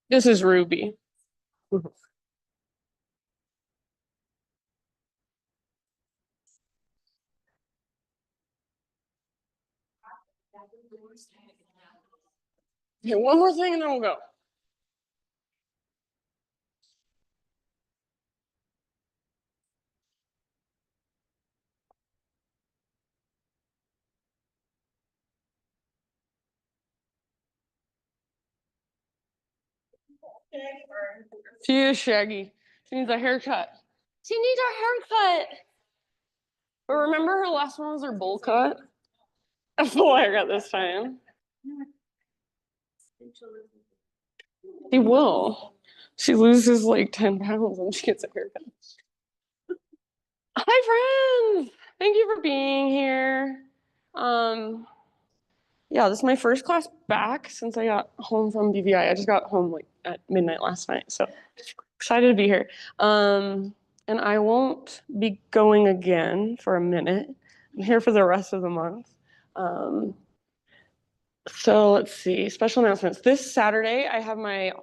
This is Ruby. Okay, one more thing and then we'll go. She is shaggy. She needs a haircut. She needs a haircut. But remember her last one was her bowl cut? A full haircut this time. She will. She loses like 10 pounds when she gets a haircut. Hi, friends. Thank you for being here. Um, yeah, this is my first class back since I got home from BVI. I just got home like at midnight last night, so excited to be here. And I won't be going again for a minute. I'm here for the rest of the month. Um, so let's see, special announcements. This Saturday, I have my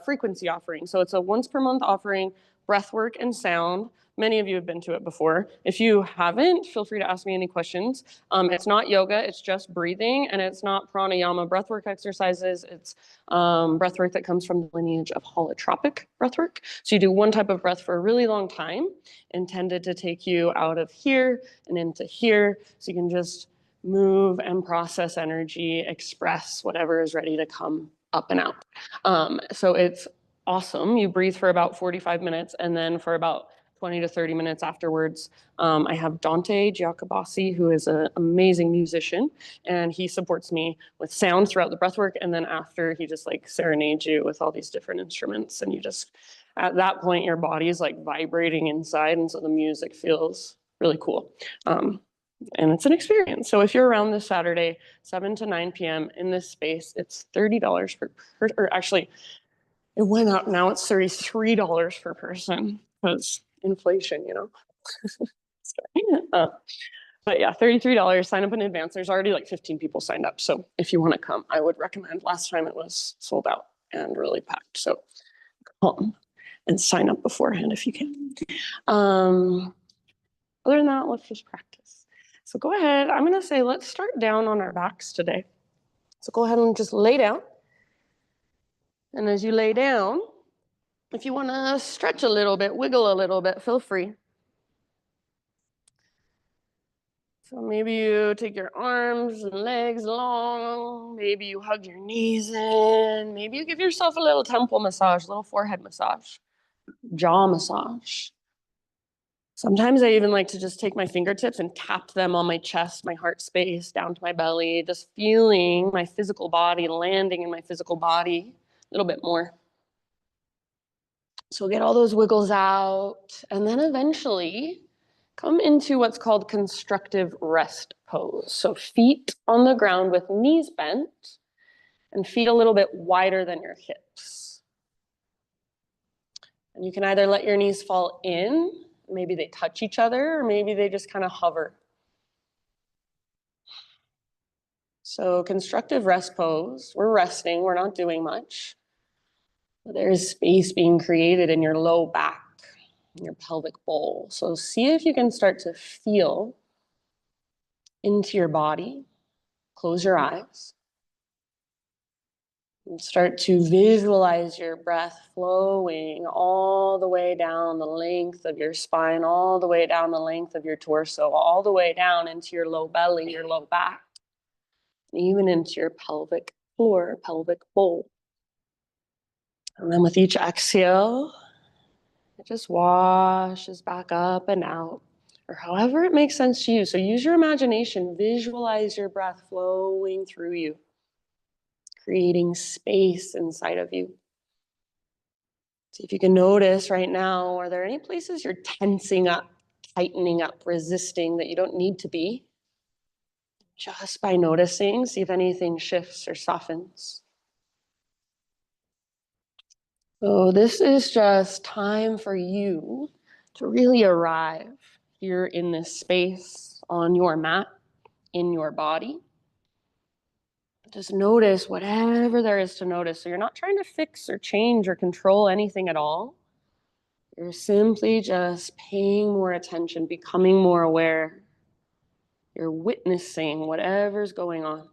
frequency offering. So it's a once per month offering, breathwork and sound. Many of you have been to it before. If you haven't, feel free to ask me any questions. It's not yoga, it's just breathing, and it's not pranayama breathwork exercises. It's breathwork that comes from the lineage of holotropic breathwork. So you do one type of breath for a really long time, intended to take you out of here and into here, so you can just move and process energy, express whatever is ready to come up and out. So it's awesome. You breathe for about 45 minutes, and then for about 20 to 30 minutes afterwards, I have Dante Giacobassi, who is an amazing musician, and he supports me with sound throughout the breathwork. And then after, he just like serenades you with all these different instruments, and you just, at that point, your body is like vibrating inside, and so the music feels really cool. And it's an experience. So if you're around this Saturday, 7 to 9 p.m. in this space, it's $30 per person, or actually, it went up. Now it's $33 per person because inflation, you know. uh, but yeah, $33. Sign up in advance. There's already like 15 people signed up. So if you want to come, I would recommend. Last time it was sold out and really packed. So come and sign up beforehand if you can. Other than that, let's just practice. So go ahead. I'm going to say let's start down on our backs today. So go ahead and just lay down. And as you lay down, if you want to stretch a little bit, wiggle a little bit, feel free. So maybe you take your arms and legs long. Maybe you hug your knees in. Maybe you give yourself a little temple massage, a little forehead massage, jaw massage. Sometimes I even like to just take my fingertips and tap them on my chest, my heart space, down to my belly, just feeling my physical body, landing in my physical body a little bit more. So get all those wiggles out, and then eventually come into what's called constructive rest pose. So feet on the ground with knees bent and feet a little bit wider than your hips. And you can either let your knees fall in, maybe they touch each other, or maybe they just kind of hover. So constructive rest pose, we're resting, we're not doing much. There's space being created in your low back, in your pelvic bowl. So see if you can start to feel into your body. Close your eyes. And start to visualize your breath flowing all the way down the length of your spine, all the way down the length of your torso, all the way down into your low belly, your low back, even into your pelvic floor, pelvic bowl. And then with each exhale, it just washes back up and out, or however it makes sense to you. So use your imagination, visualize your breath flowing through you, creating space inside of you. See if you can notice right now, are there any places you're tensing up, tightening up, resisting that you don't need to be? Just by noticing, see if anything shifts or softens. So this is just time for you to really arrive here in this space on your mat, in your body. Just notice whatever there is to notice. So you're not trying to fix or change or control anything at all. You're simply just paying more attention, becoming more aware. You're witnessing whatever's going on.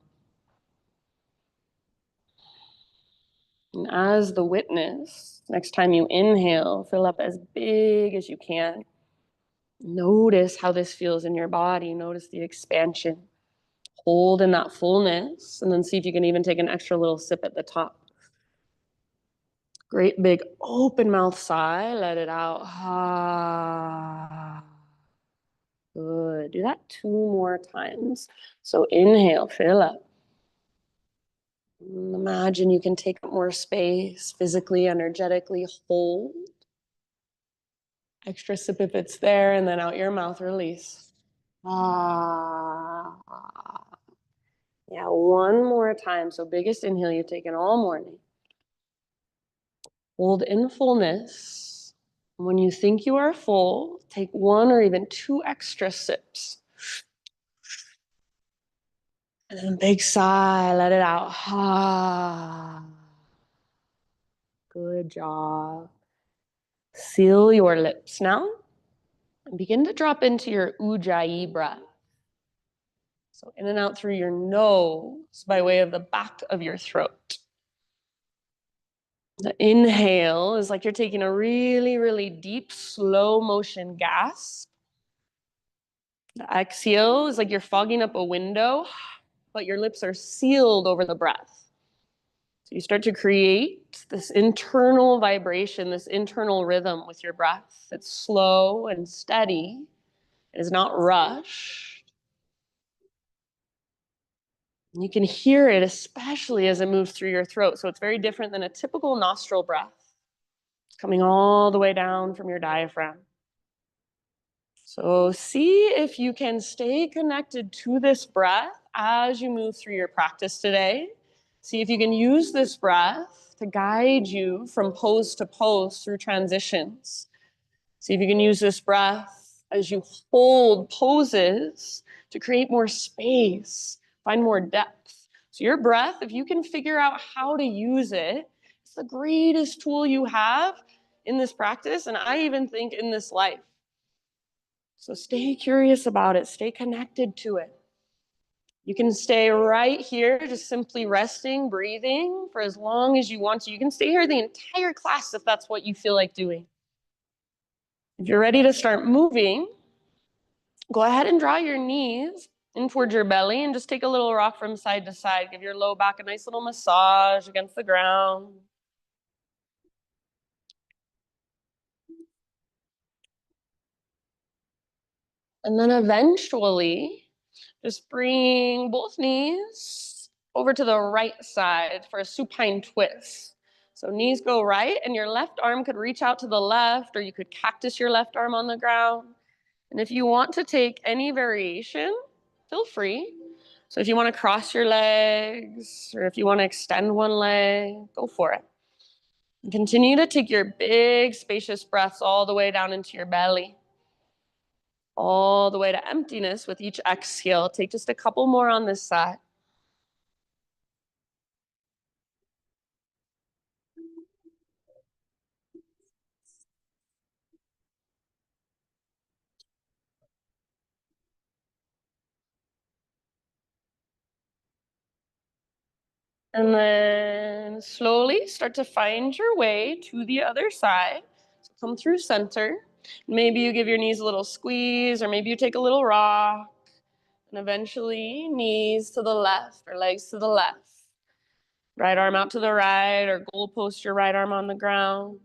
And as the witness, next time you inhale, fill up as big as you can. Notice how this feels in your body. Notice the expansion. Hold in that fullness, and then see if you can even take an extra little sip at the top. Great big open mouth sigh. Let it out. Ah. Good. Do that 2 more times. So inhale, fill up. Imagine you can take up more space physically, energetically. Hold. Extra sip if it's there, and then out your mouth, release. Ah. Yeah, 1 more time. So biggest inhale you've taken all morning. Hold in fullness. When you think you are full, take 1 or even 2 extra sips. And then big sigh, let it out. Ah. Good job. Seal your lips now and begin to drop into your Ujjayi breath. So in and out through your nose by way of the back of your throat. The inhale is like you're taking a really, really deep, slow motion gasp. The exhale is like you're fogging up a window, but your lips are sealed over the breath. So you start to create this internal vibration, this internal rhythm with your breath. It's slow and steady. It is not rushed. You can hear it, especially as it moves through your throat. So it's very different than a typical nostril breath. It's coming all the way down from your diaphragm. So see if you can stay connected to this breath as you move through your practice today. See if you can use this breath to guide you from pose to pose through transitions. See if you can use this breath as you hold poses to create more space, find more depth. So your breath, if you can figure out how to use it, it's the greatest tool you have in this practice, and I even think in this life. So stay curious about it, stay connected to it. You can stay right here, just simply resting, breathing for as long as you want to. You can stay here the entire class if that's what you feel like doing. If you're ready to start moving, go ahead and draw your knees in towards your belly and just take a little rock from side to side. Give your low back a nice little massage against the ground. And then eventually, just bring both knees over to the right side for a supine twist. So knees go right, and your left arm could reach out to the left, or you could cactus your left arm on the ground. And if you want to take any variation, feel free. So if you want to cross your legs, or if you want to extend one leg, go for it. And continue to take your big, spacious breaths all the way down into your belly, all the way to emptiness with each exhale. Take just a couple more on this side. And then slowly start to find your way to the other side. So come through center. Maybe you give your knees a little squeeze, or maybe you take a little rock. And eventually, knees to the left or legs to the left. Right arm out to the right, or goal post your right arm on the ground.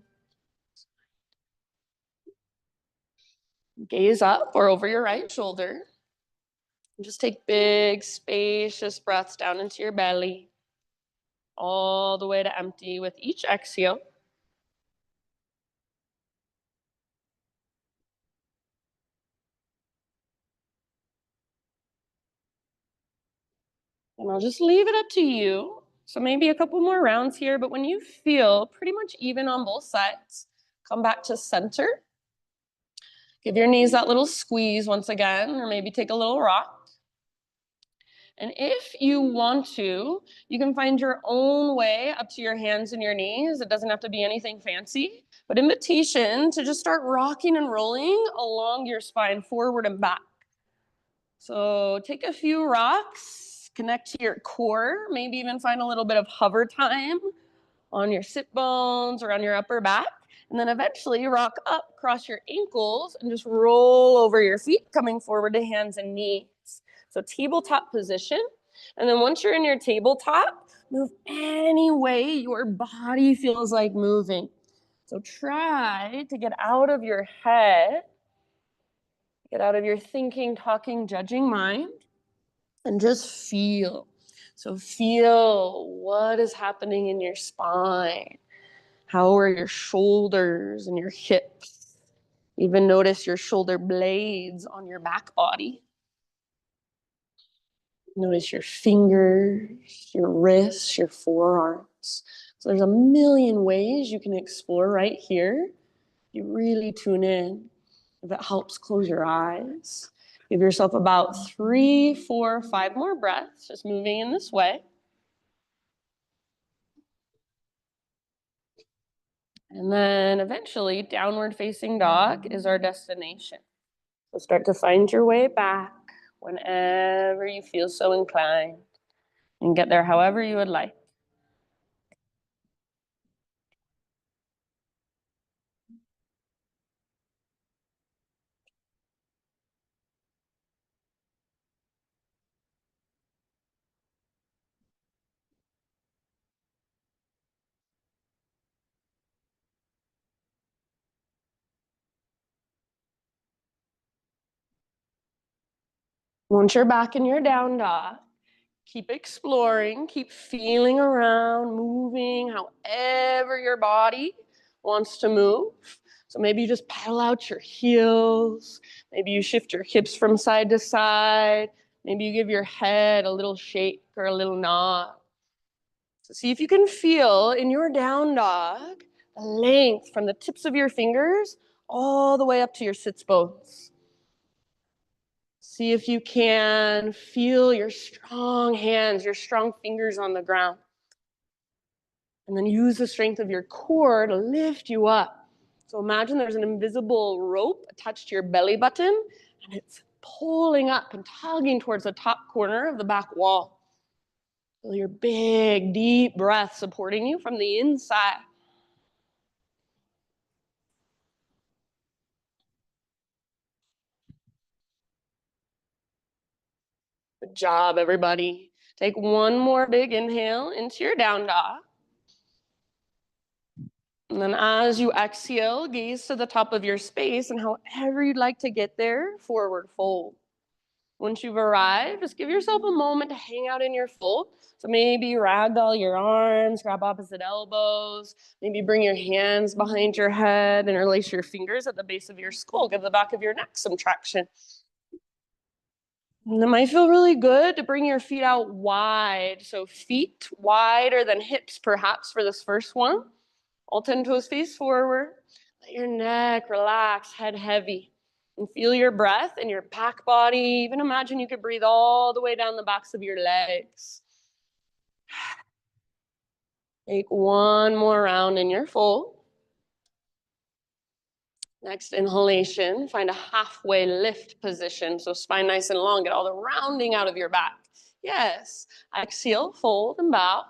Gaze up or over your right shoulder. And just take big, spacious breaths down into your belly, all the way to empty with each exhale. And I'll just leave it up to you. So maybe a couple more rounds here, but when you feel pretty much even on both sides, come back to center. Give your knees that little squeeze once again, or maybe take a little rock. And if you want to, you can find your own way up to your hands and your knees. It doesn't have to be anything fancy, but invitation to just start rocking and rolling along your spine, forward and back. So take a few rocks, connect to your core, maybe even find a little bit of hover time on your sit bones or on your upper back. And then eventually rock up, cross your ankles, and just roll over your feet, coming forward to hands and knees. So tabletop position. And then once you're in your tabletop, move any way your body feels like moving. So try to get out of your head, get out of your thinking, talking, judging mind, and just feel. So feel what is happening in your spine. How are your shoulders and your hips? Even notice your shoulder blades on your back body. Notice your fingers, your wrists, your forearms. So there's a million ways you can explore right here. You really tune in. If it helps, close your eyes. Give yourself about 3, 4, 5 more breaths, just moving in this way. And then eventually, downward facing dog is our destination. So start to find your way back whenever you feel so inclined, and get there however you would like. Once you're back in your down dog, keep exploring, keep feeling around, moving however your body wants to move. So maybe you just pedal out your heels. Maybe you shift your hips from side to side. Maybe you give your head a little shake or a little nod. So see if you can feel in your down dog the length from the tips of your fingers all the way up to your sits bones. See if you can feel your strong hands, your strong fingers on the ground. And then use the strength of your core to lift you up. So imagine there's an invisible rope attached to your belly button, and it's pulling up and tugging towards the top corner of the back wall. Feel your big, deep breath supporting you from the inside. Good job, everybody. Take one more big inhale into your down dog. And then as you exhale, gaze to the top of your space, and however you'd like to get there, forward fold. Once you've arrived, just give yourself a moment to hang out in your fold. So maybe ragdoll your arms, grab opposite elbows, maybe bring your hands behind your head and release your fingers at the base of your skull. Give the back of your neck some traction. And it might feel really good to bring your feet out wide. So feet wider than hips, perhaps, for this first one. All 10 toes face forward. Let your neck relax, head heavy. And feel your breath in your back body. Even imagine you could breathe all the way down the backs of your legs. Take one more round in your fold. Next inhalation, find a halfway lift position. So spine nice and long, get all the rounding out of your back. Yes. Exhale, fold and bow.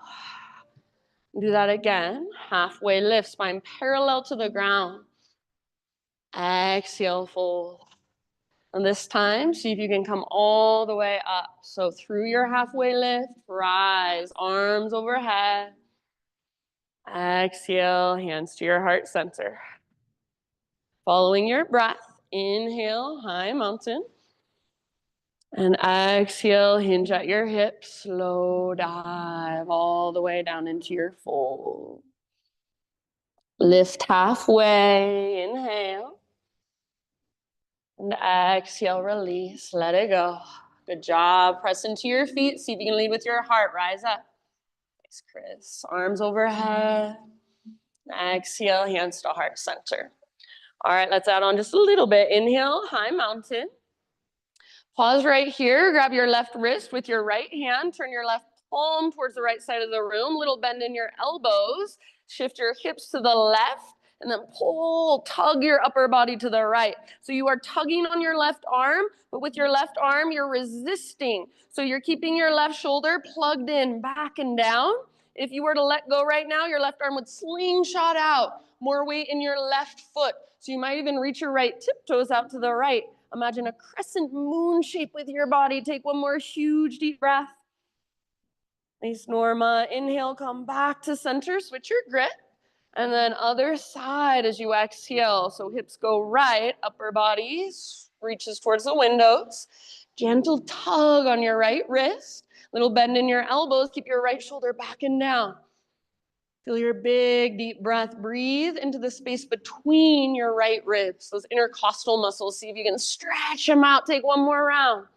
Do that again. Halfway lift, spine parallel to the ground. Exhale, fold. And this time, see if you can come all the way up. So through your halfway lift, rise, arms overhead. Exhale, hands to your heart center. Following your breath, inhale, high mountain. And exhale, hinge at your hips, slow dive all the way down into your fold. Lift halfway, inhale. And exhale, release, let it go. Good job. Press into your feet. See if you can lead with your heart. Rise up. Thanks, Chris. Arms overhead. Exhale, hands to heart center. All right, let's add on just a little bit. Inhale, high mountain. Pause right here. Grab your left wrist with your right hand. Turn your left palm towards the right side of the room. Little bend in your elbows. Shift your hips to the left. And then pull, tug your upper body to the right. So you are tugging on your left arm, but with your left arm, you're resisting. So you're keeping your left shoulder plugged in, back and down. If you were to let go right now, your left arm would slingshot out. More weight in your left foot. So you might even reach your right tiptoes out to the right. Imagine a crescent moon shape with your body. Take one more huge deep breath. Nice, Norma. Inhale, come back to center. Switch your grip. And then other side as you exhale. So hips go right, upper body reaches towards the windows. Gentle tug on your right wrist. Little bend in your elbows. Keep your right shoulder back and down. Feel your big, deep breath. Breathe into the space between your right ribs, those intercostal muscles. See if you can stretch them out. Take one more round.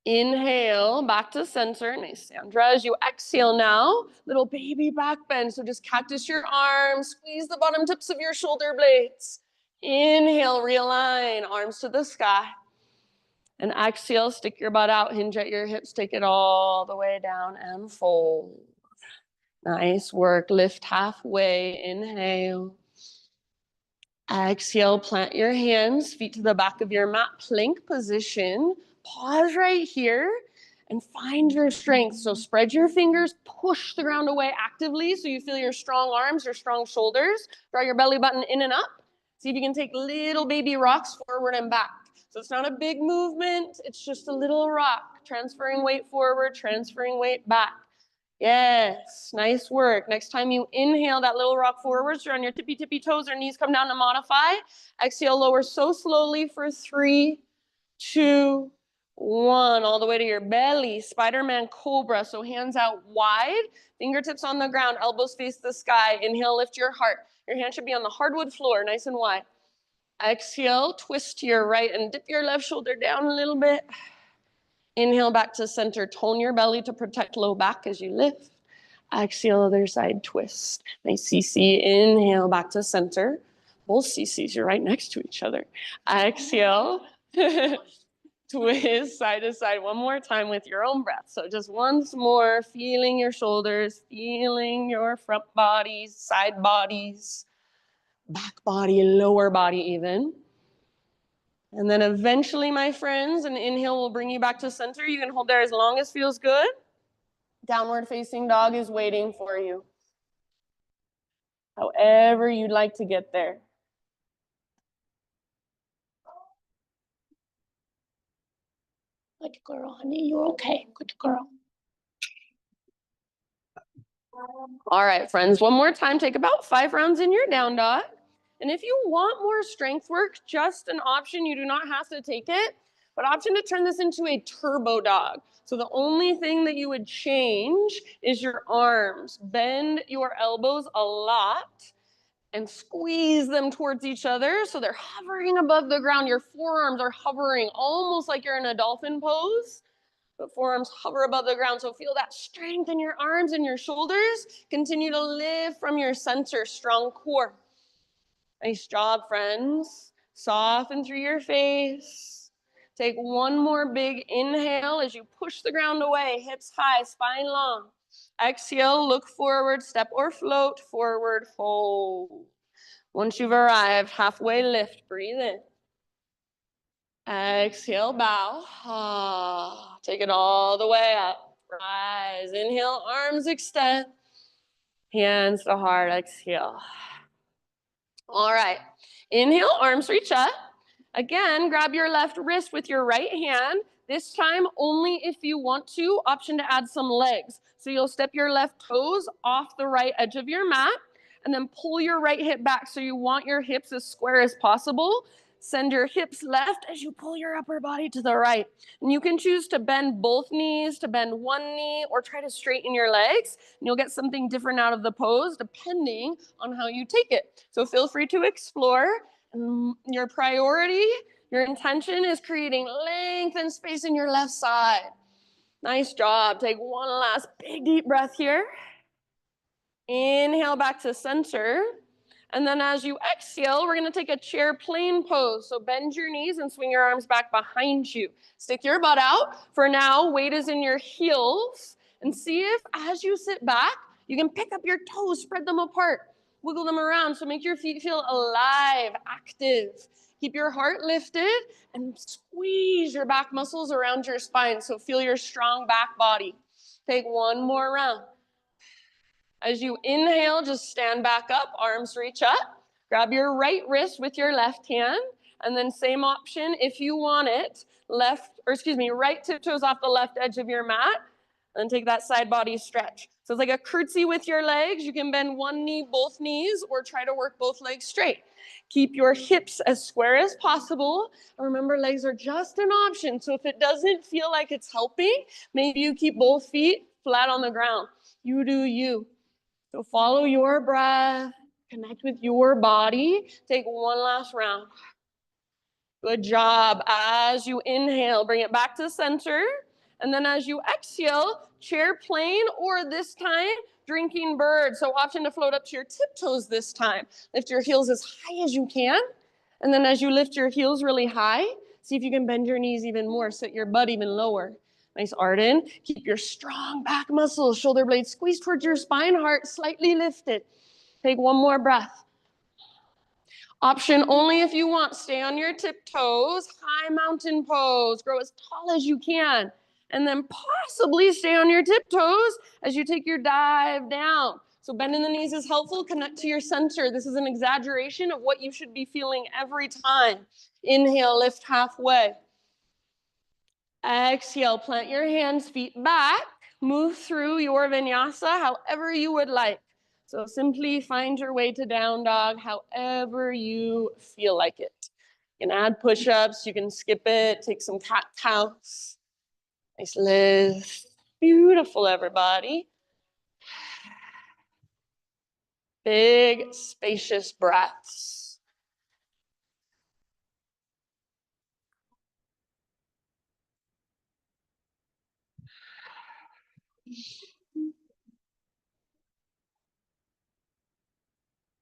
Inhale, back to center. Nice, Sandra. As you exhale now, little baby back bend. So just cactus your arms. Squeeze the bottom tips of your shoulder blades. Inhale, realign, arms to the sky. And exhale, stick your butt out, hinge at your hips. Take it all the way down and fold. Nice work. Lift halfway. Inhale. Exhale, plant your hands, feet to the back of your mat, plank position. Pause right here and find your strength. So spread your fingers, push the ground away actively so you feel your strong arms, your strong shoulders. Draw your belly button in and up. See if you can take little baby rocks forward and back. So it's not a big movement. It's just a little rock. Transferring weight forward, transferring weight back. Yes, nice work. Next time you inhale that little rock forwards, you're on your tippy toes or knees come down to modify. Exhale, lower so slowly for 3, 2, 1. All the way to your belly. Spider-Man Cobra. So hands out wide, fingertips on the ground, elbows face the sky. Inhale, lift your heart. Your hand should be on the hardwood floor, nice and wide. Exhale, twist to your right and dip your left shoulder down a little bit. Inhale back to center. Tone your belly to protect low back as you lift. Exhale, other side twist. Nice CC. Inhale back to center. Both CCs, you're right next to each other. Exhale. Twist side to side one more time with your own breath. So just once more, feeling your shoulders, feeling your front bodies, side bodies, back body, lower body even. And then eventually, my friends, an inhale will bring you back to center. You can hold there as long as feels good. Downward facing dog is waiting for you. However you'd like to get there. Good girl, honey. You're okay. Good girl. All right, friends. One more time. Take about 5 rounds in your down dog. And if you want more strength work, just an option. You do not have to take it. But option to turn this into a turbo dog. So the only thing that you would change is your arms. Bend your elbows a lot and squeeze them towards each other so they're hovering above the ground. Your forearms are hovering almost like you're in a dolphin pose, but forearms hover above the ground. So feel that strength in your arms and your shoulders. Continue to lift from your center, strong core. Nice job, friends. Soften through your face. Take one more big inhale as you push the ground away, hips high, spine long. Exhale, look forward, step or float, forward, fold. Once you've arrived, halfway lift, breathe in. Exhale, bow. Take it all the way up. Rise, inhale, arms extend. Hands to heart, exhale. All right, inhale, arms reach up. Again, grab your left wrist with your right hand. This time, only if you want to. Option to add some legs. So you'll step your left toes off the right edge of your mat and then pull your right hip back. So you want your hips as square as possible. Send your hips left as you pull your upper body to the right. And you can choose to bend both knees, to bend one knee, or try to straighten your legs. And you'll get something different out of the pose depending on how you take it. So feel free to explore. And your priority, your intention is creating length and space in your left side. Nice job. Take one last big deep breath here. Inhale back to center. And then as you exhale, we're going to take a chair plane pose. So bend your knees and swing your arms back behind you. Stick your butt out. For now, weight is in your heels. And see if as you sit back, you can pick up your toes, spread them apart, wiggle them around. So make your feet feel alive, active. Keep your heart lifted and squeeze your back muscles around your spine. So feel your strong back body. Take one more round. As you inhale, just stand back up, arms reach up. Grab your right wrist with your left hand. And then same option if you want it. Right tiptoes off the left edge of your mat. And take that side body stretch. So it's like a curtsy with your legs. You can bend one knee, both knees, or try to work both legs straight. Keep your hips as square as possible. And remember, legs are just an option. So if it doesn't feel like it's helping, maybe you keep both feet flat on the ground. You do you. So follow your breath, connect with your body. Take one last round. Good job. As you inhale, bring it back to center. And then as you exhale, chair plane, or this time, drinking bird. So option to float up to your tiptoes this time. Lift your heels as high as you can. And then as you lift your heels really high, see if you can bend your knees even more, sit your butt even lower. Nice, Arden. Keep your strong back muscles, shoulder blades squeezed towards your spine, heart slightly lifted. Take one more breath. Option only if you want. Stay on your tiptoes, high mountain pose. Grow as tall as you can. And then possibly stay on your tiptoes as you take your dive down. So bending the knees is helpful. Connect to your center. This is an exaggeration of what you should be feeling every time. Inhale, lift halfway. Exhale, plant your hands, feet back. Move through your vinyasa however you would like. So simply find your way to down dog however you feel like it. You can add push-ups, you can skip it, take some cat-cows. Nice lift. Beautiful, everybody. Big, spacious breaths.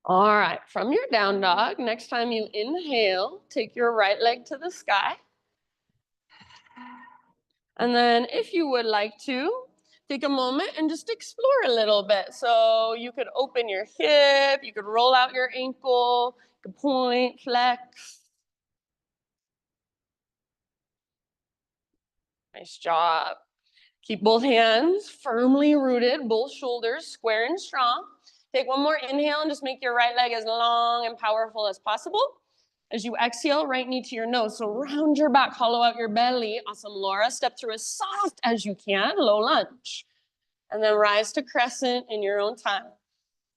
All right, from your down dog, next time you inhale, take your right leg to the sky. And then if you would like to, take a moment and just explore a little bit. So you could open your hip, you could roll out your ankle, you could point, flex. Nice job. Keep both hands firmly rooted, both shoulders square and strong. Take one more inhale and just make your right leg as long and powerful as possible. As you exhale, right knee to your nose. So round your back, hollow out your belly. Awesome, Laura. Step through as soft as you can, low lunge. And then rise to crescent in your own time.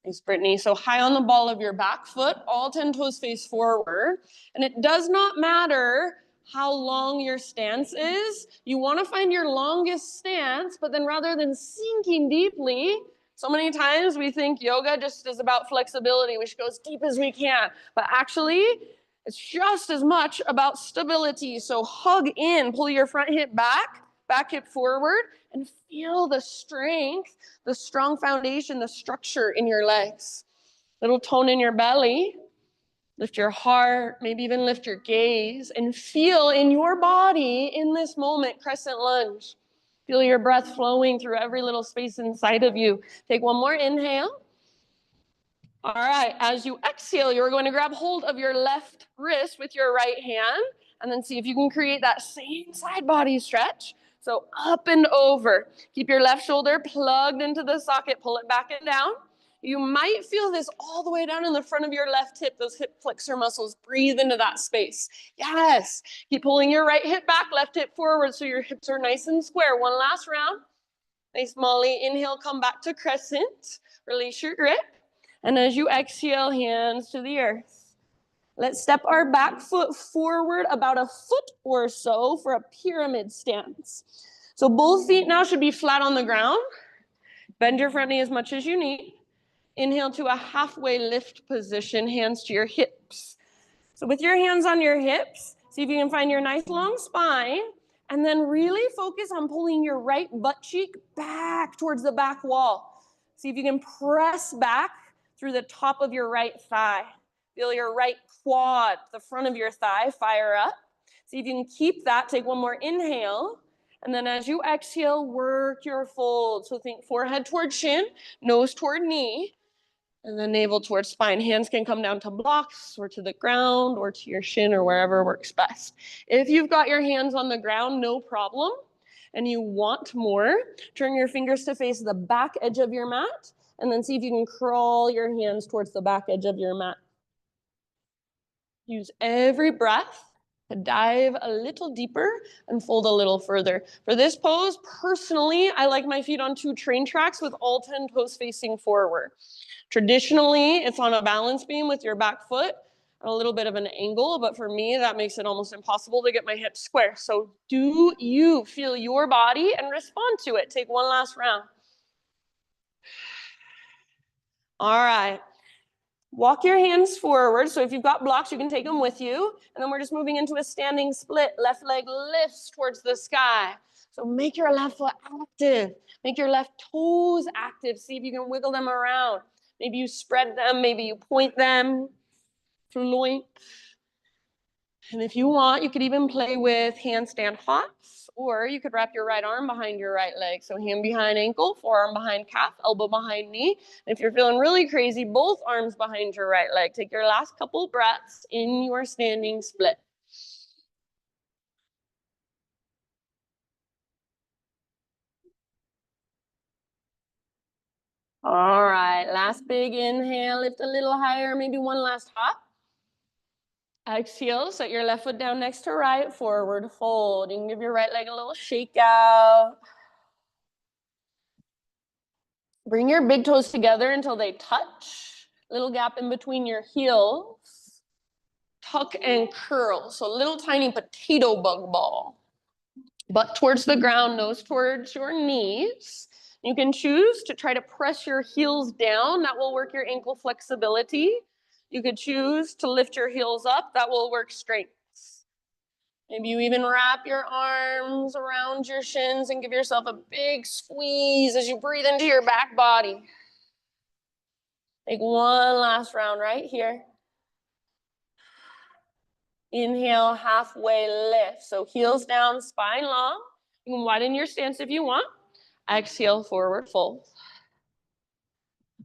Thanks, Brittany. So high on the ball of your back foot, all 10 toes face forward. And it does not matter how long your stance is. You want to find your longest stance, but then rather than sinking deeply, so many times we think yoga just is about flexibility. We should go as deep as we can. But actually, it's just as much about stability. So hug in, pull your front hip back hip forward, and feel the strength, the strong foundation, the structure in your legs. Little tone in your belly. Lift your heart, maybe even lift your gaze, and feel in your body in this moment, crescent lunge. Feel your breath flowing through every little space inside of you. Take one more inhale. All right, as you exhale, you're going to grab hold of your left wrist with your right hand, and then see if you can create that same side body stretch. So up and over. Keep your left shoulder plugged into the socket. Pull it back and down. You might feel this all the way down in the front of your left hip, those hip flexor muscles. Breathe into that space. Yes. Keep pulling your right hip back, left hip forward so your hips are nice and square. One last round. Nice, Molly. Inhale, come back to crescent. Release your grip. And as you exhale, hands to the earth. Let's step our back foot forward about a foot or so for a pyramid stance. So both feet now should be flat on the ground. Bend your front knee as much as you need. Inhale to a halfway lift position, hands to your hips. So with your hands on your hips, see if you can find your nice long spine, and then really focus on pulling your right butt cheek back towards the back wall. See if you can press back through the top of your right thigh. Feel your right quad, the front of your thigh, fire up. See if you can keep that. Take one more inhale. And then as you exhale, work your fold. So think forehead toward shin, nose toward knee, and then navel towards spine. Hands can come down to blocks or to the ground or to your shin or wherever works best. If you've got your hands on the ground, no problem. And you want more, turn your fingers to face the back edge of your mat, and then see if you can crawl your hands towards the back edge of your mat. Use every breath to dive a little deeper and fold a little further. For this pose, personally, I like my feet on 2 train tracks with all 10 toes facing forward. Traditionally, it's on a balance beam with your back foot at a little bit of an angle, but for me, that makes it almost impossible to get my hips square. So do you feel your body and respond to it? Take one last round. All right. Walk your hands forward. So if you've got blocks, you can take them with you. And then we're just moving into a standing split. Left leg lifts towards the sky. So make your left foot active. Make your left toes active. See if you can wiggle them around. Maybe you spread them. Maybe you point them. Floink. And if you want, you could even play with handstand hops, or you could wrap your right arm behind your right leg. So hand behind ankle, forearm behind calf, elbow behind knee. And if you're feeling really crazy, both arms behind your right leg. Take your last couple breaths in your standing split. All right, last big inhale, lift a little higher, maybe one last hop. Exhale, set your left foot down next to right, forward fold. You can give your right leg a little shake out. Bring your big toes together until they touch. Little gap in between your heels. Tuck and curl. So little tiny potato bug ball. Butt towards the ground, nose towards your knees. You can choose to try to press your heels down. That will work your ankle flexibility. You could choose to lift your heels up. That will work strength. Maybe you even wrap your arms around your shins and give yourself a big squeeze as you breathe into your back body. Take one last round right here. Inhale, halfway lift. So heels down, spine long. You can widen your stance if you want. Exhale, forward fold.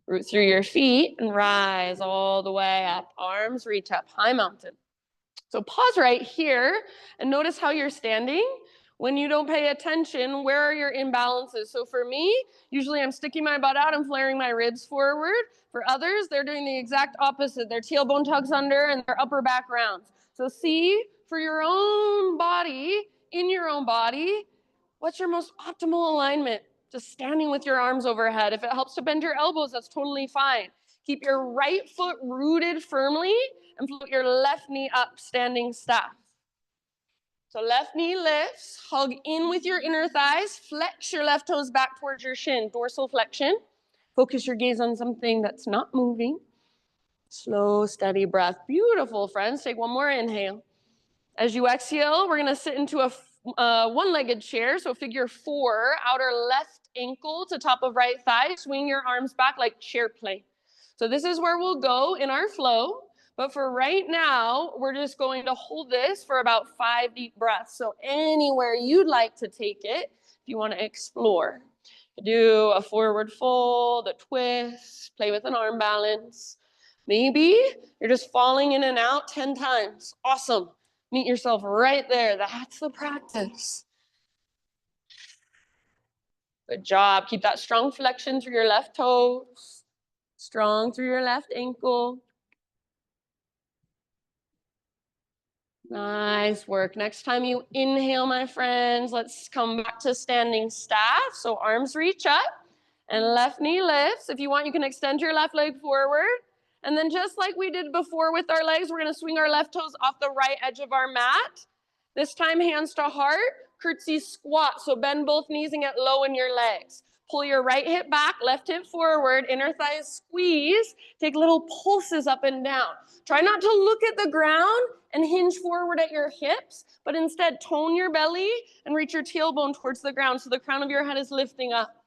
Root through your feet and rise all the way up. Arms reach up, high mountain. So pause right here and notice how you're standing. When you don't pay attention, where are your imbalances? So for me, usually I'm sticking my butt out and flaring my ribs forward. For others, they're doing the exact opposite. Their tailbone tucks under and their upper back rounds. So see, for your own body, in your own body, what's your most optimal alignment? Just standing with your arms overhead. If it helps to bend your elbows, that's totally fine. Keep your right foot rooted firmly and float your left knee up, standing staff. So left knee lifts, hug in with your inner thighs, flex your left toes back towards your shin, dorsal flexion. Focus your gaze on something that's not moving. Slow, steady breath. Beautiful, friends. Take one more inhale. As you exhale, we're gonna sit into a one-legged chair, so figure 4, outer left ankle to top of right thigh. Swing your arms back like chair play. So this is where we'll go in our flow. But for right now, we're just going to hold this for about 5 deep breaths. So anywhere you'd like to take it, if you want to explore. Do a forward fold, a twist, play with an arm balance. Maybe you're just falling in and out 10 times. Awesome. Meet yourself right there. That's the practice. Good job. Keep that strong flexion through your left toes. Strong through your left ankle. Nice work. Next time you inhale, my friends, let's come back to standing staff. So arms reach up and left knee lifts. If you want, you can extend your left leg forward. And then just like we did before with our legs, we're going to swing our left toes off the right edge of our mat. This time, hands to heart, curtsy squat. So bend both knees and get low in your legs. Pull your right hip back, left hip forward, inner thighs squeeze. Take little pulses up and down. Try not to look at the ground and hinge forward at your hips, but instead tone your belly and reach your tailbone towards the ground so the crown of your head is lifting up.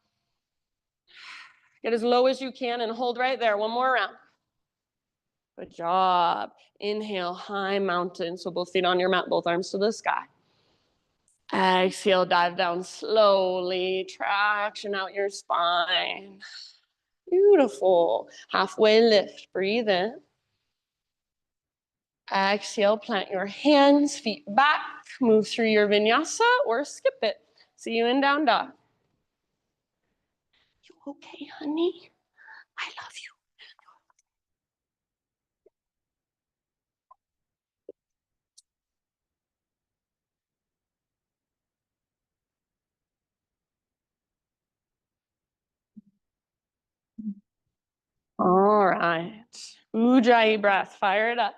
Get as low as you can and hold right there. One more round. Good job. Inhale, high mountain. So both feet on your mat, both arms to the sky. Exhale, dive down slowly. Traction out your spine. Beautiful. Halfway lift. Breathe in. Exhale, plant your hands, feet back. Move through your vinyasa or skip it. See you in down dog. You okay, honey? I love you. All right. Ujjayi breath. Fire it up.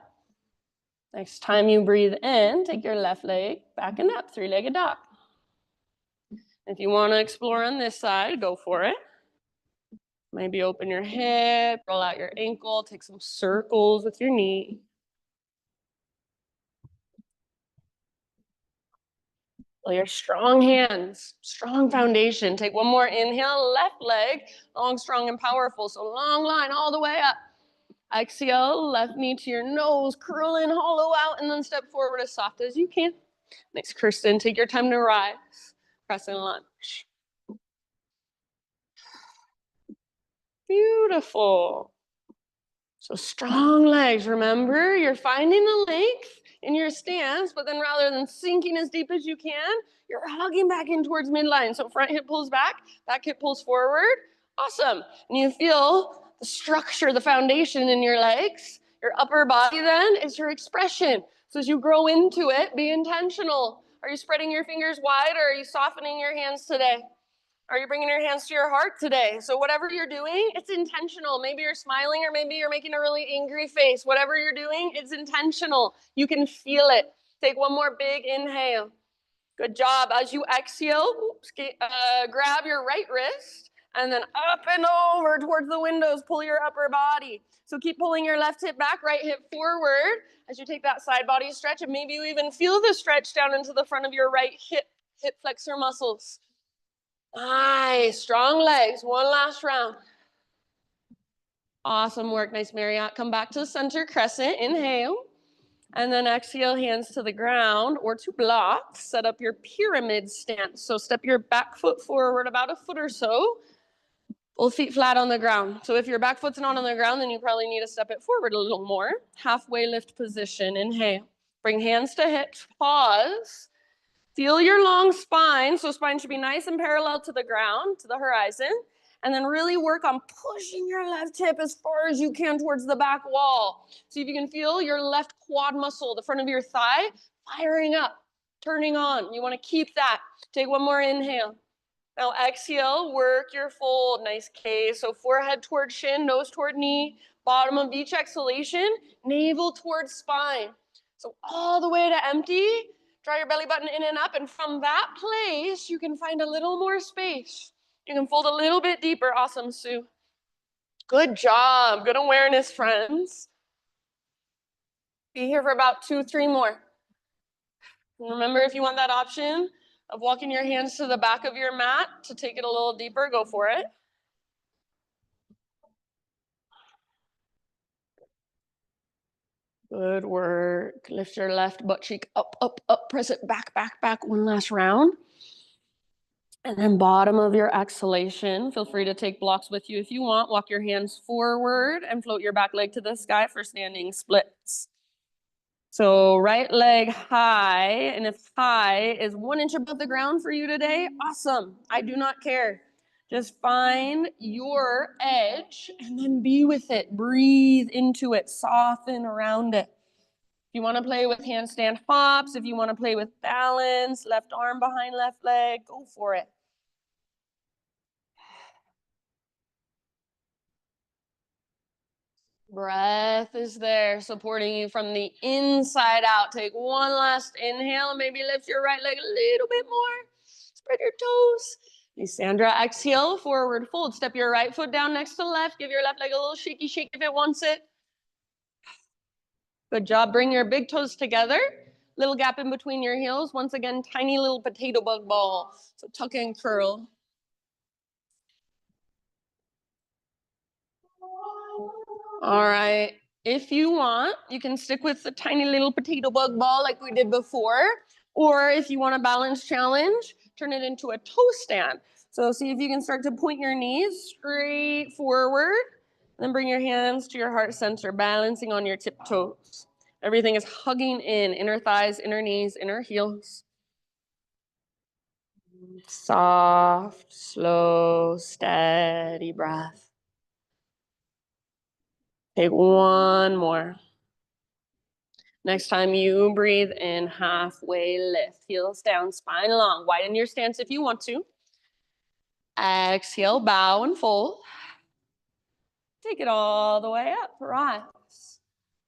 Next time you breathe in, take your left leg back and up, three-legged dog. If you want to explore on this side, go for it. Maybe open your hip, roll out your ankle, take some circles with your knee. Feel your strong hands, strong foundation. Take one more inhale, left leg, long, strong, and powerful. So long line all the way up. Exhale, left knee to your nose, curl in, hollow out, and then step forward as soft as you can. Next, Kirsten, take your time to rise. Crescent lunge. Beautiful. So strong legs. Remember, you're finding the length in your stance, but then rather than sinking as deep as you can, you're hugging back in towards midline. So front hip pulls back hip pulls forward. Awesome. And you feel the structure, the foundation in your legs. Your upper body then is your expression. So as you grow into it, be intentional. Are you spreading your fingers wide or are you softening your hands today? Are you bringing your hands to your heart today? So whatever you're doing, it's intentional. Maybe you're smiling or maybe you're making a really angry face. Whatever you're doing, it's intentional. You can feel it. Take one more big inhale. Good job. As you exhale, grab your right wrist and then up and over towards the windows. Pull your upper body. So keep pulling your left hip back, right hip forward as you take that side body stretch. And maybe you even feel the stretch down into the front of your right hip flexor muscles. Nice, strong legs. One last round. Awesome work. Nice, Marriott. Come back to the center crescent. Inhale. And then exhale, hands to the ground or to blocks. Set up your pyramid stance. So step your back foot forward about a foot or so. Both feet flat on the ground. So if your back foot's not on the ground, then you probably need to step it forward a little more. Halfway lift position. Inhale. Bring hands to hips. Pause. Feel your long spine. So spine should be nice and parallel to the ground, to the horizon. And then really work on pushing your left hip as far as you can towards the back wall. See if you can feel your left quad muscle, the front of your thigh, firing up, turning on. You want to keep that. Take one more inhale. Now exhale, work your fold. Nice K. So forehead toward shin, nose toward knee, bottom of each exhalation, navel towards spine. So all the way to empty. Draw your belly button in and up, and from that place, you can find a little more space. You can fold a little bit deeper. Awesome, Sue. Good job. Good awareness, friends. Be here for about 2-3 more. And remember, if you want that option of walking your hands to the back of your mat to take it a little deeper, go for it. Good work. Lift your left butt cheek up, up, up. Press it back, back, back. One last round. And then bottom of your exhalation, feel free to take blocks with you if you want. Walk your hands forward and float your back leg to the sky for standing splits. So right leg high, and if high is 1 inch above the ground for you today, awesome. I do not care. Just find your edge and then be with it. Breathe into it, soften around it. If you want to play with handstand hops, if you want to play with balance, left arm behind left leg, go for it. Breath is there, supporting you from the inside out. Take one last inhale, and maybe lift your right leg a little bit more. Spread your toes. Sandra, exhale, forward fold. Step your right foot down next to left. Give your left leg a little shaky shake if it wants it. Good job. Bring your big toes together. Little gap in between your heels. Once again, tiny little potato bug ball. So tuck and curl. All right. If you want, you can stick with the tiny little potato bug ball like we did before. Or if you want a balance challenge, turn it into a toe stand. So see if you can start to point your knees straight forward. Then bring your hands to your heart center, balancing on your tiptoes. Everything is hugging in, inner thighs, inner knees, inner heels. Soft, slow, steady breath. Take one more. Next time you breathe in, halfway lift. Heels down, spine long. Widen your stance if you want to. Exhale, bow and fold. Take it all the way up, rise.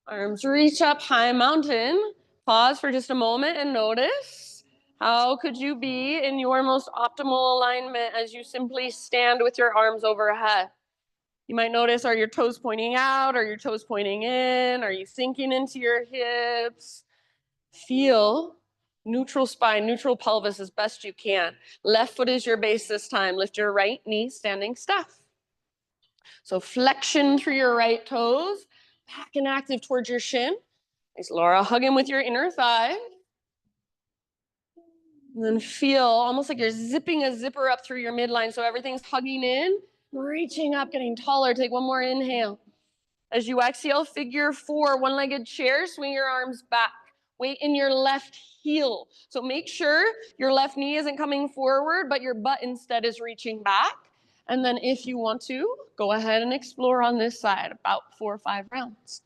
Arms reach up, high mountain. Pause for just a moment and notice how could you be in your most optimal alignment as you simply stand with your arms overhead. You might notice, are your toes pointing out? Are your toes pointing in? Are you sinking into your hips? Feel neutral spine, neutral pelvis as best you can. Left foot is your base this time. Lift your right knee, standing staff. So flexion through your right toes, back and active towards your shin. Nice, Laura. Hug in with your inner thigh. And then feel almost like you're zipping a zipper up through your midline. So everything's hugging in, reaching up, getting taller. Take one more inhale. As you exhale, figure four, one-legged chair, swing your arms back. Weight in your left heel. So make sure your left knee isn't coming forward, but your butt instead is reaching back. And then if you want to, go ahead and explore on this side, about 4 or 5 rounds.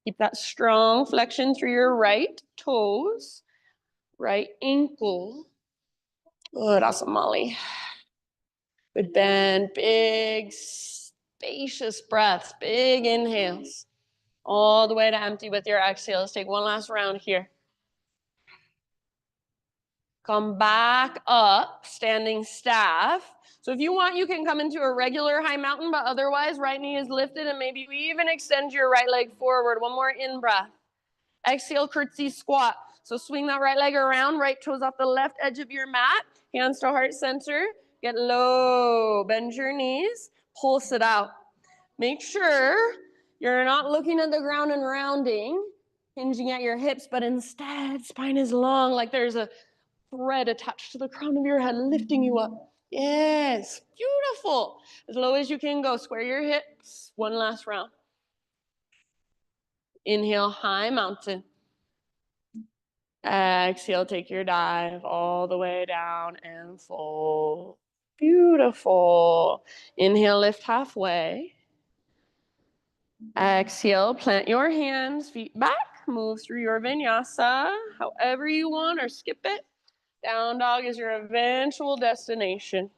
Keep that strong flexion through your right toes, right ankle. Good, awesome, Molly. Good bend, big, spacious breaths, big inhales. All the way to empty with your exhales. Take one last round here. Come back up, standing staff. So if you want, you can come into a regular high mountain, but otherwise, right knee is lifted, and maybe we even extend your right leg forward. One more in breath. Exhale, curtsy squat. So swing that right leg around, right toes off the left edge of your mat, hands to heart center. Get low, bend your knees, pulse it out. Make sure you're not looking at the ground and rounding, hinging at your hips, but instead, spine is long, like there's a thread attached to the crown of your head, lifting you up. Yes, beautiful. As low as you can go, square your hips. One last round. Inhale, high mountain. Exhale, take your dive all the way down and fold. Beautiful. Inhale, lift halfway. Exhale, plant your hands, feet back, move through your vinyasa, however you want, or skip it. Down dog is your eventual destination.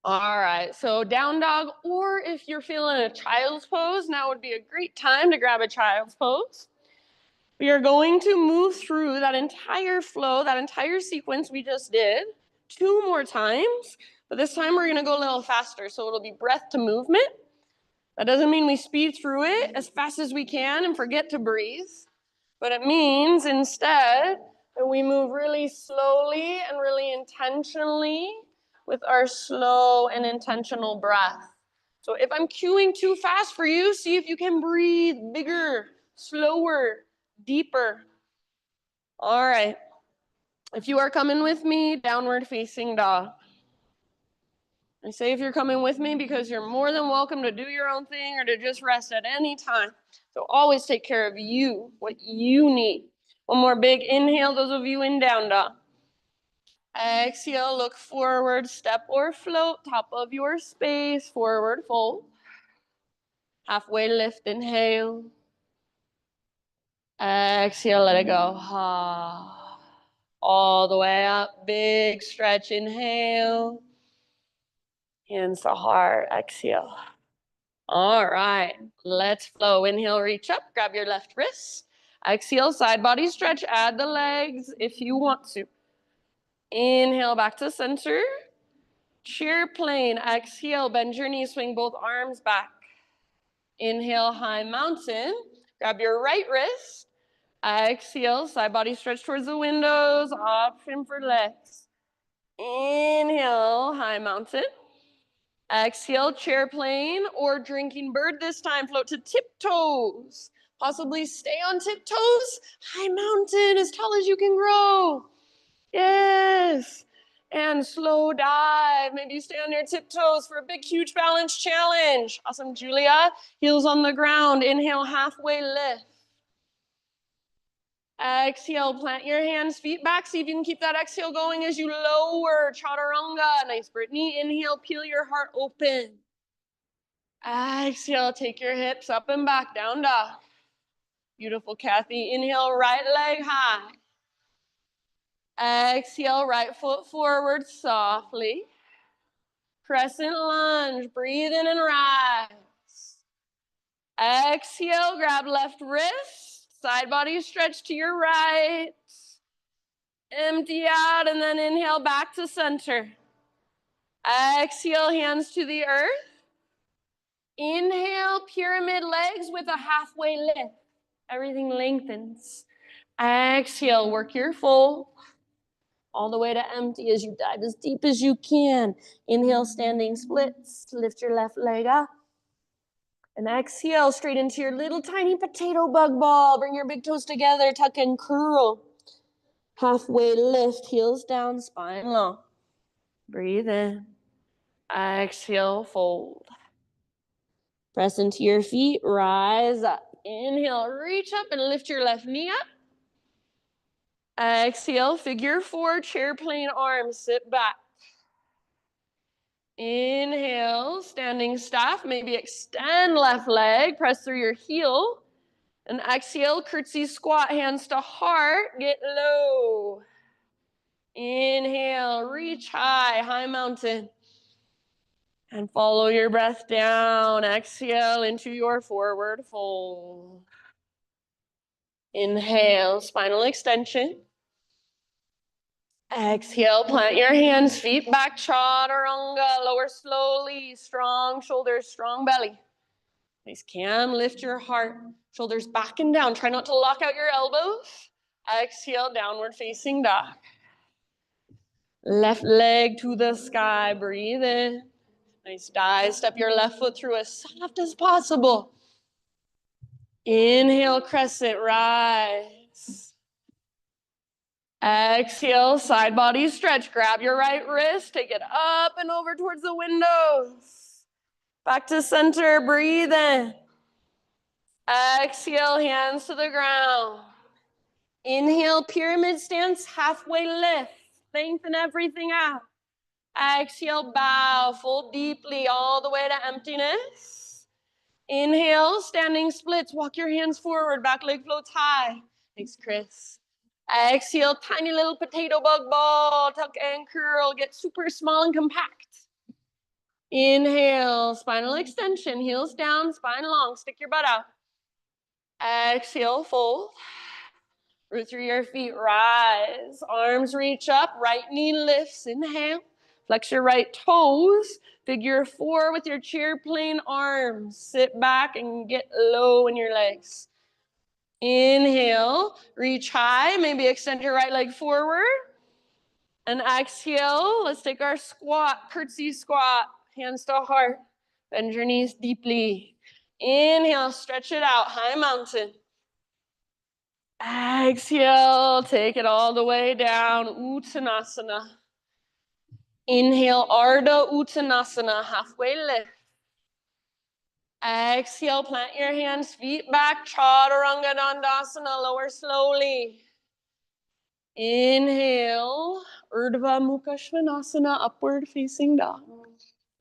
All right, so down dog, or if you're feeling a child's pose, now would be a great time to grab a child's pose. We are going to move through that entire flow, that entire sequence we just did, 2 more times, but this time we're gonna go a little faster, so it'll be breath to movement. That doesn't mean we speed through it as fast as we can and forget to breathe, but it means instead that we move really slowly and really intentionally with our slow and intentional breath. So if I'm cueing too fast for you, see if you can breathe bigger, slower, deeper. All right. If you are coming with me, downward facing dog. I say if you're coming with me because you're more than welcome to do your own thing or to just rest at any time. So always take care of you, what you need. One more big inhale, those of you in down dog. Exhale, look forward, step or float, top of your space, forward fold. Halfway lift, inhale. Exhale, let it go. All the way up, big stretch, inhale. Hands to heart, exhale. All right, let's flow. Inhale, reach up, grab your left wrist. Exhale, side body stretch, add the legs if you want to. Inhale, back to center. Chair plane, exhale, bend your knees, swing both arms back. Inhale, high mountain. Grab your right wrist. Exhale, side body stretch towards the windows. Option for legs. Inhale, high mountain. Exhale, chair plane or drinking bird this time. Float to tiptoes. Possibly stay on tiptoes. High mountain, as tall as you can grow. Yes. And slow dive. Maybe you stay on your tiptoes for a big, huge balance challenge. Awesome, Julia. Heels on the ground. Inhale, halfway lift. Exhale, plant your hands, feet back. See if you can keep that exhale going as you lower. Chaturanga. Nice, Brittany. Inhale, peel your heart open. Exhale, take your hips up and back, down dog. Beautiful, Kathy. Inhale, right leg high. Exhale, right foot forward softly. Crescent lunge, breathe in and rise. Exhale, grab left wrist, side body stretch to your right. Empty out and then inhale back to center. Exhale, hands to the earth. Inhale, pyramid legs with a halfway lift. Everything lengthens. Exhale, work your fold. All the way to empty as you dive as deep as you can. Inhale, standing splits. Lift your left leg up. And exhale, straight into your little tiny potato bug ball. Bring your big toes together, tuck and curl. Halfway lift, heels down, spine long. Breathe in. Exhale, fold. Press into your feet, rise up. Inhale, reach up and lift your left knee up. Exhale, figure four, chair plane arms, sit back. Inhale, standing staff, maybe extend left leg, press through your heel. And exhale, curtsy squat, hands to heart, get low. Inhale, reach high, high mountain. And follow your breath down. Exhale into your forward fold. Inhale, spinal extension. Exhale, plant your hands, feet back, chaturanga, lower slowly, strong shoulders, strong belly. Nice, Cam, lift your heart, shoulders back and down. Try not to lock out your elbows. Exhale, downward facing dog. Left leg to the sky, breathe in. Nice, dive, step your left foot through as soft as possible. Inhale, crescent, rise. Exhale, side body stretch. Grab your right wrist, take it up and over towards the windows. Back to center, breathe in. Exhale, hands to the ground. Inhale, pyramid stance, halfway lift. Lengthen everything out. Exhale, bow, fold deeply all the way to emptiness. Inhale, standing splits. Walk your hands forward, back leg floats high. Thanks, Chris. Exhale, tiny little potato bug ball. Tuck and curl, get super small and compact. Inhale, spinal extension, heels down, spine long. Stick your butt out. Exhale, fold. Root through your feet, rise. Arms reach up, right knee lifts. Inhale, flex your right toes. Figure four with your chair plane arms. Sit back and get low in your legs. Inhale, reach high, maybe extend your right leg forward. And exhale, let's take our squat, curtsy squat, hands to heart. Bend your knees deeply. Inhale, stretch it out, high mountain. Exhale, take it all the way down, Uttanasana. Inhale, Ardha Uttanasana, halfway lift. Exhale, plant your hands, feet back, Chaturanga Dandasana, lower slowly. Inhale, Urdhva Mukha Svanasana, upward facing dog.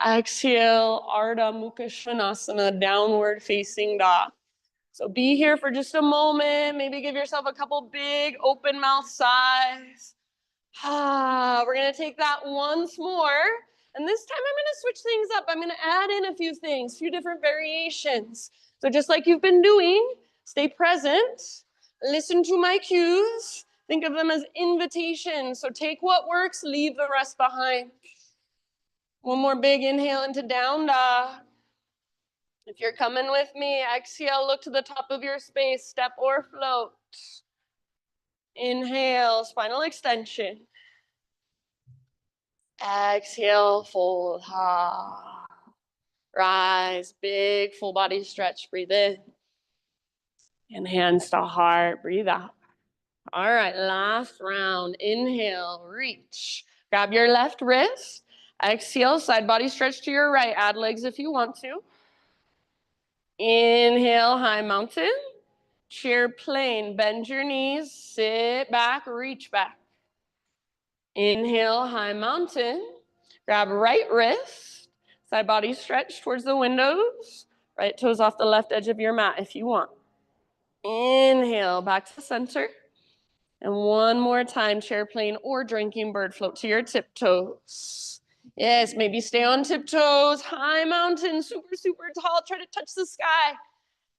Exhale, Ardha Mukha Svanasana, downward facing dog. So be here for just a moment. Maybe give yourself a couple big open mouth sighs. We're going to take that once more. And this time I'm going to switch things up. I'm going to add in a few things, a few different variations. So just like you've been doing, stay present. Listen to my cues. Think of them as invitations. So take what works, leave the rest behind. One more big inhale into down dog. If you're coming with me, exhale, look to the top of your space, step or float. Inhale, spinal extension. Exhale, fold. Rise, big full body stretch. Breathe in. And hands to heart. Breathe out. All right, last round. Inhale, reach. Grab your left wrist. Exhale, side body stretch to your right. Add legs if you want to. Inhale, high mountain. Chair plane. Bend your knees. Sit back, reach back. Inhale, high mountain. Grab right wrist. Side body stretch towards the windows. Right toes off the left edge of your mat if you want. Inhale, back to center. And one more time, chair plane or drinking bird, float to your tiptoes. Yes, maybe stay on tiptoes. High mountain, super, super tall. Try to touch the sky.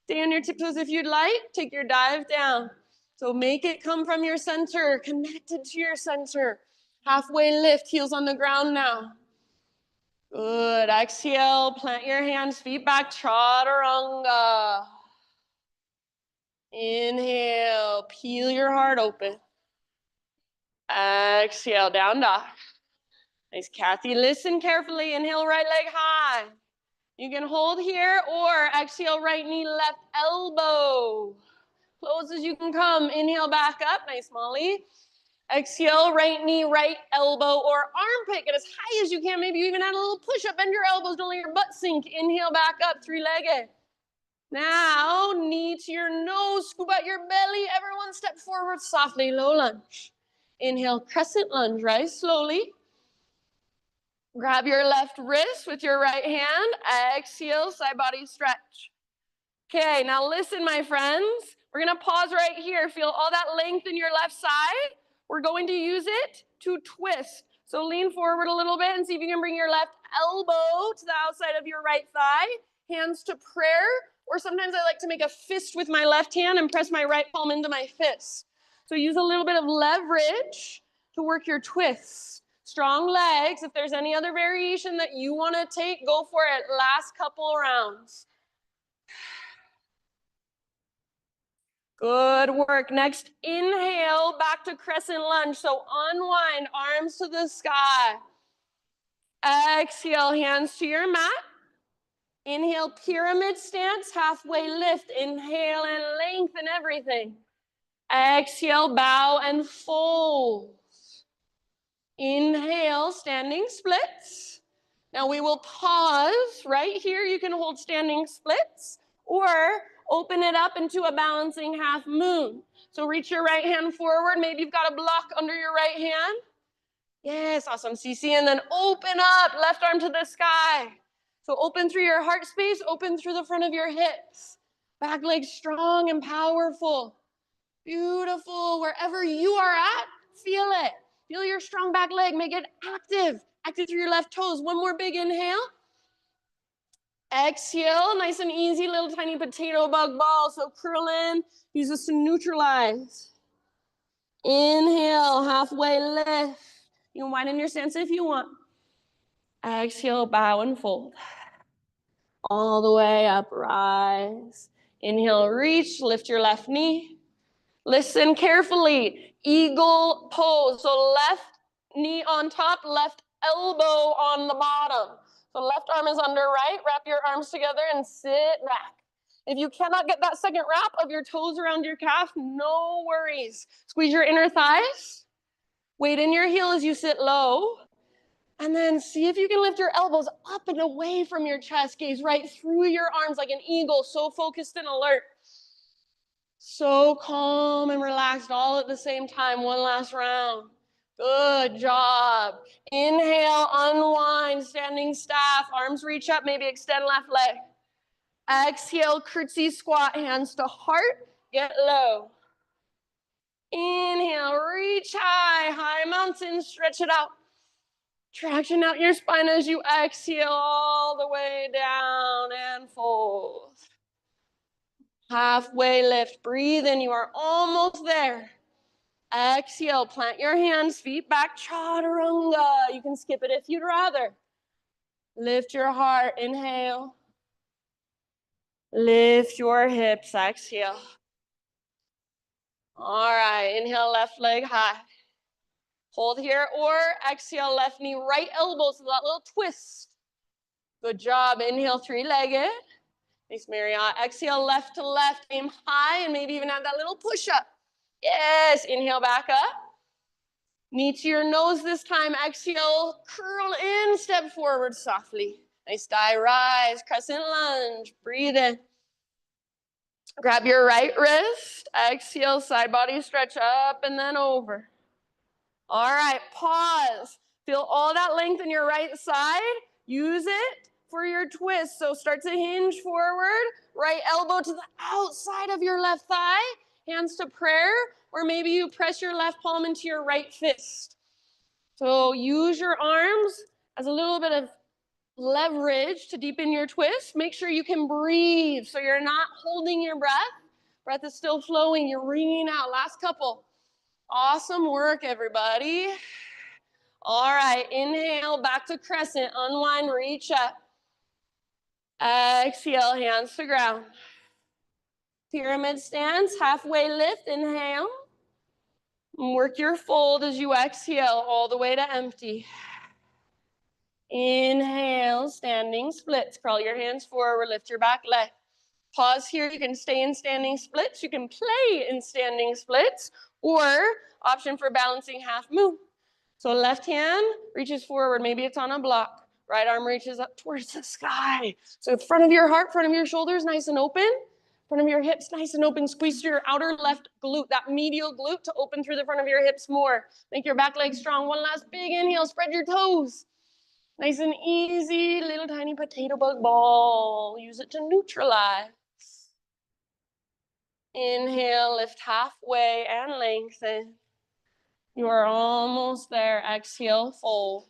Stay on your tiptoes if you'd like. Take your dive down. So make it come from your center, connected to your center. Halfway lift, heels on the ground now. Good. Exhale, plant your hands, feet back, chaturanga. Inhale, peel your heart open. Exhale, down dog. Nice, Kathy. Listen carefully. Inhale, right leg high. You can hold here or exhale, right knee, left elbow. Close as you can come. Inhale, back up. Nice, Molly. Exhale, right knee, right elbow or armpit. Get as high as you can. Maybe you even add a little push-up. Bend your elbows. Don't let your butt sink. Inhale, back up, three-legged. Now, knee to your nose. Scoop out your belly. Everyone step forward softly. Low lunge. Inhale, crescent lunge. Rise slowly. Grab your left wrist with your right hand. Exhale, side body stretch. Okay, now listen, my friends. We're going to pause right here. Feel all that length in your left side. We're going to use it to twist. So lean forward a little bit and see if you can bring your left elbow to the outside of your right thigh. Hands to prayer. Or sometimes I like to make a fist with my left hand and press my right palm into my fist. So use a little bit of leverage to work your twists. Strong legs. If there's any other variation that you want to take, go for it. Last couple rounds. Good work. Next, inhale, back to crescent lunge. So unwind, arms to the sky. Exhale, hands to your mat. Inhale, pyramid stance, halfway lift. Inhale and lengthen everything. Exhale, bow and fold. Inhale, standing splits. Now we will pause right here. You can hold standing splits or open it up into a balancing half moon. So reach your right hand forward. Maybe you've got a block under your right hand. Yes, awesome, Cece. And then open up, left arm to the sky. So open through your heart space, open through the front of your hips. Back leg strong and powerful. Beautiful. Wherever you are at, feel it. Feel your strong back leg. Make it active. Active through your left toes. One more big inhale. Exhale. Nice and easy, little tiny potato bug ball. So curl in. Use this to neutralize. Inhale. Halfway lift. You can widen your stance if you want. Exhale. Bow and fold. All the way up. Rise. Inhale. Reach. Lift your left knee. Listen carefully. Eagle pose. So left knee on top, left elbow on the bottom. So left arm is under right. Wrap your arms together and sit back. If you cannot get that second wrap of your toes around your calf, no worries. Squeeze your inner thighs. Weight in your heel as you sit low. And then see if you can lift your elbows up and away from your chest. Gaze right through your arms like an eagle, so focused and alert. So calm and relaxed all at the same time. One last round. Good job. Inhale, unwind, standing staff. Arms reach up, maybe extend left leg. Exhale, curtsy squat, hands to heart. Get low. Inhale, reach high, high mountain, stretch it out. Traction out your spine as you exhale all the way down and fold. Halfway lift. Breathe in. You are almost there. Exhale. Plant your hands, feet back. Chaturanga. You can skip it if you'd rather. Lift your heart. Inhale. Lift your hips, exhale. All right, inhale, left leg high. Hold here, or exhale, left knee, right elbow, so that little twist. Good job. Inhale, three-legged. Nice, Marriott. Exhale, left to left, aim high, and maybe even have that little push-up. Yes, inhale, back up. Knee to your nose this time. Exhale, curl in, step forward softly. Nice, die, rise, crescent lunge. Breathe in. Grab your right wrist. Exhale, side body stretch up and then over. All right, pause. Feel all that length in your right side. Use it for your twist. So start to hinge forward. Right elbow to the outside of your left thigh. Hands to prayer. Or maybe you press your left palm into your right fist. So use your arms as a little bit of leverage to deepen your twist. Make sure you can breathe so you're not holding your breath. Breath is still flowing. You're wringing out. Last couple. Awesome work, everybody. All right, inhale, back to crescent. Unwind, reach up. Exhale, hands to ground. Pyramid stance, halfway lift, inhale. Work your fold as you exhale all the way to empty. Inhale, standing splits. Crawl your hands forward, lift your back leg. Pause here. You can stay in standing splits. You can play in standing splits, or option for balancing half moon. So left hand reaches forward. Maybe it's on a block. Right arm reaches up towards the sky. So front of your heart, front of your shoulders, nice and open. Front of your hips, nice and open. Squeeze through your outer left glute, that medial glute, to open through the front of your hips more. Make your back leg strong. One last big inhale. Spread your toes. Nice and easy, little tiny potato bug ball. Use it to neutralize. Inhale, lift halfway and lengthen. You are almost there. Exhale, fold.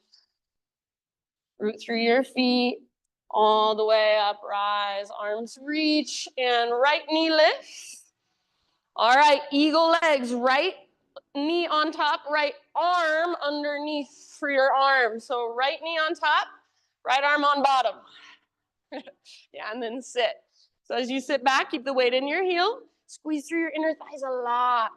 Root through your feet, all the way up, rise. Arms reach, and right knee lifts. All right, eagle legs. Right knee on top, right arm underneath for your arm. So right knee on top, right arm on bottom. Yeah, and then sit. So as you sit back, keep the weight in your heel. Squeeze through your inner thighs a lot.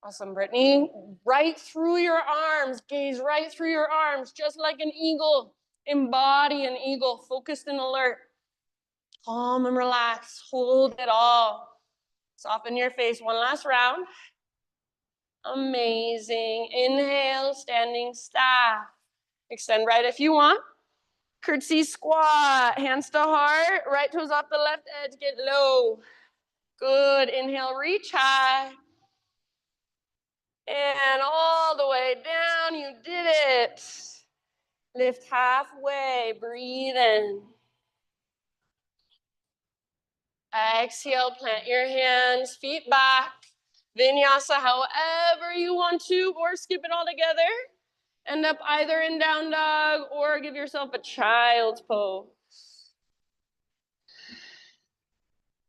Awesome, Brittany. Right through your arms. Gaze right through your arms, just like an eagle. Embody an eagle, focused and alert. Calm and relaxed. Hold it all. Soften your face. One last round. Amazing. Inhale, standing staff. Extend right if you want. Curtsy squat. Hands to heart. Right toes off the left edge. Get low. Good. Inhale, reach high. And all the way down. You did it. Lift halfway. Breathe in. Exhale, plant your hands, feet back. Vinyasa however you want to, or skip it all together. End up either in down dog or give yourself a child's pose.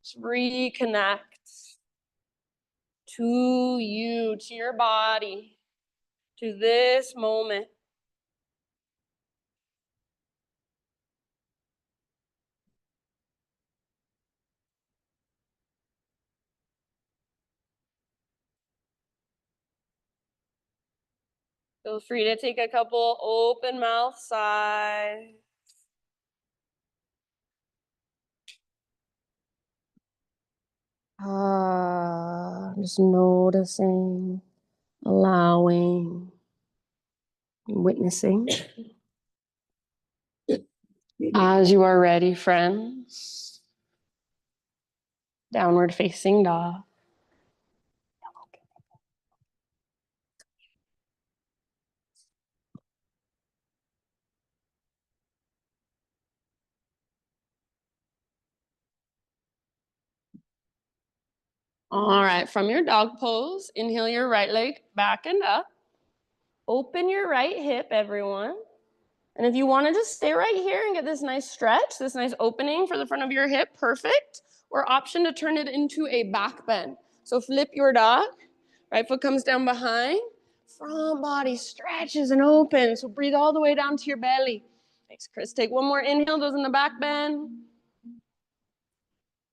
Just reconnect to you, to your body, to this moment. Feel free to take a couple open mouth sighs. Just noticing, allowing, witnessing. As you are ready, friends, downward facing dog. All right, from your dog pose, inhale your right leg back and up. Open your right hip, everyone. And if you want to just stay right here and get this nice stretch, this nice opening for the front of your hip, perfect. Or option to turn it into a back bend. So flip your dog, right foot comes down behind, front body stretches and opens. So breathe all the way down to your belly. Thanks, Chris. Take one more inhale, those in the back bend.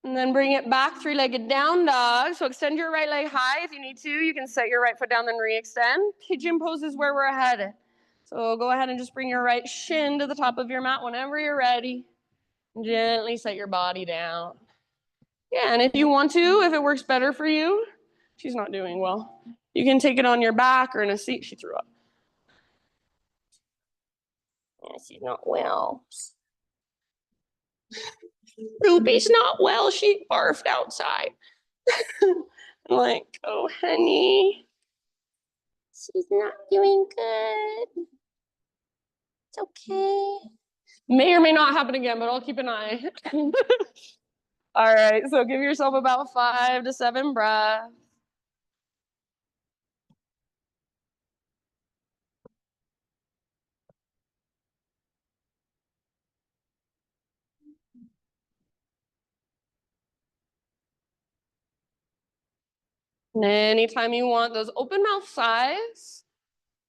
And then bring it back, three-legged down dog. So extend your right leg high if you need to. You can set your right foot down, then re-extend. Pigeon pose is where we're headed. So go ahead and just bring your right shin to the top of your mat whenever you're ready. Gently set your body down. Yeah, and if you want to, if it works better for you, she's not doing well. You can take it on your back or in a seat. She threw up. Yeah, she's not well. Ruby's not well. She barfed outside. I'm like, oh, honey, she's not doing good. It's okay. May or may not happen again, but I'll keep an eye. All right, so give yourself about 5 to 7 breaths. And anytime you want, those open mouth sighs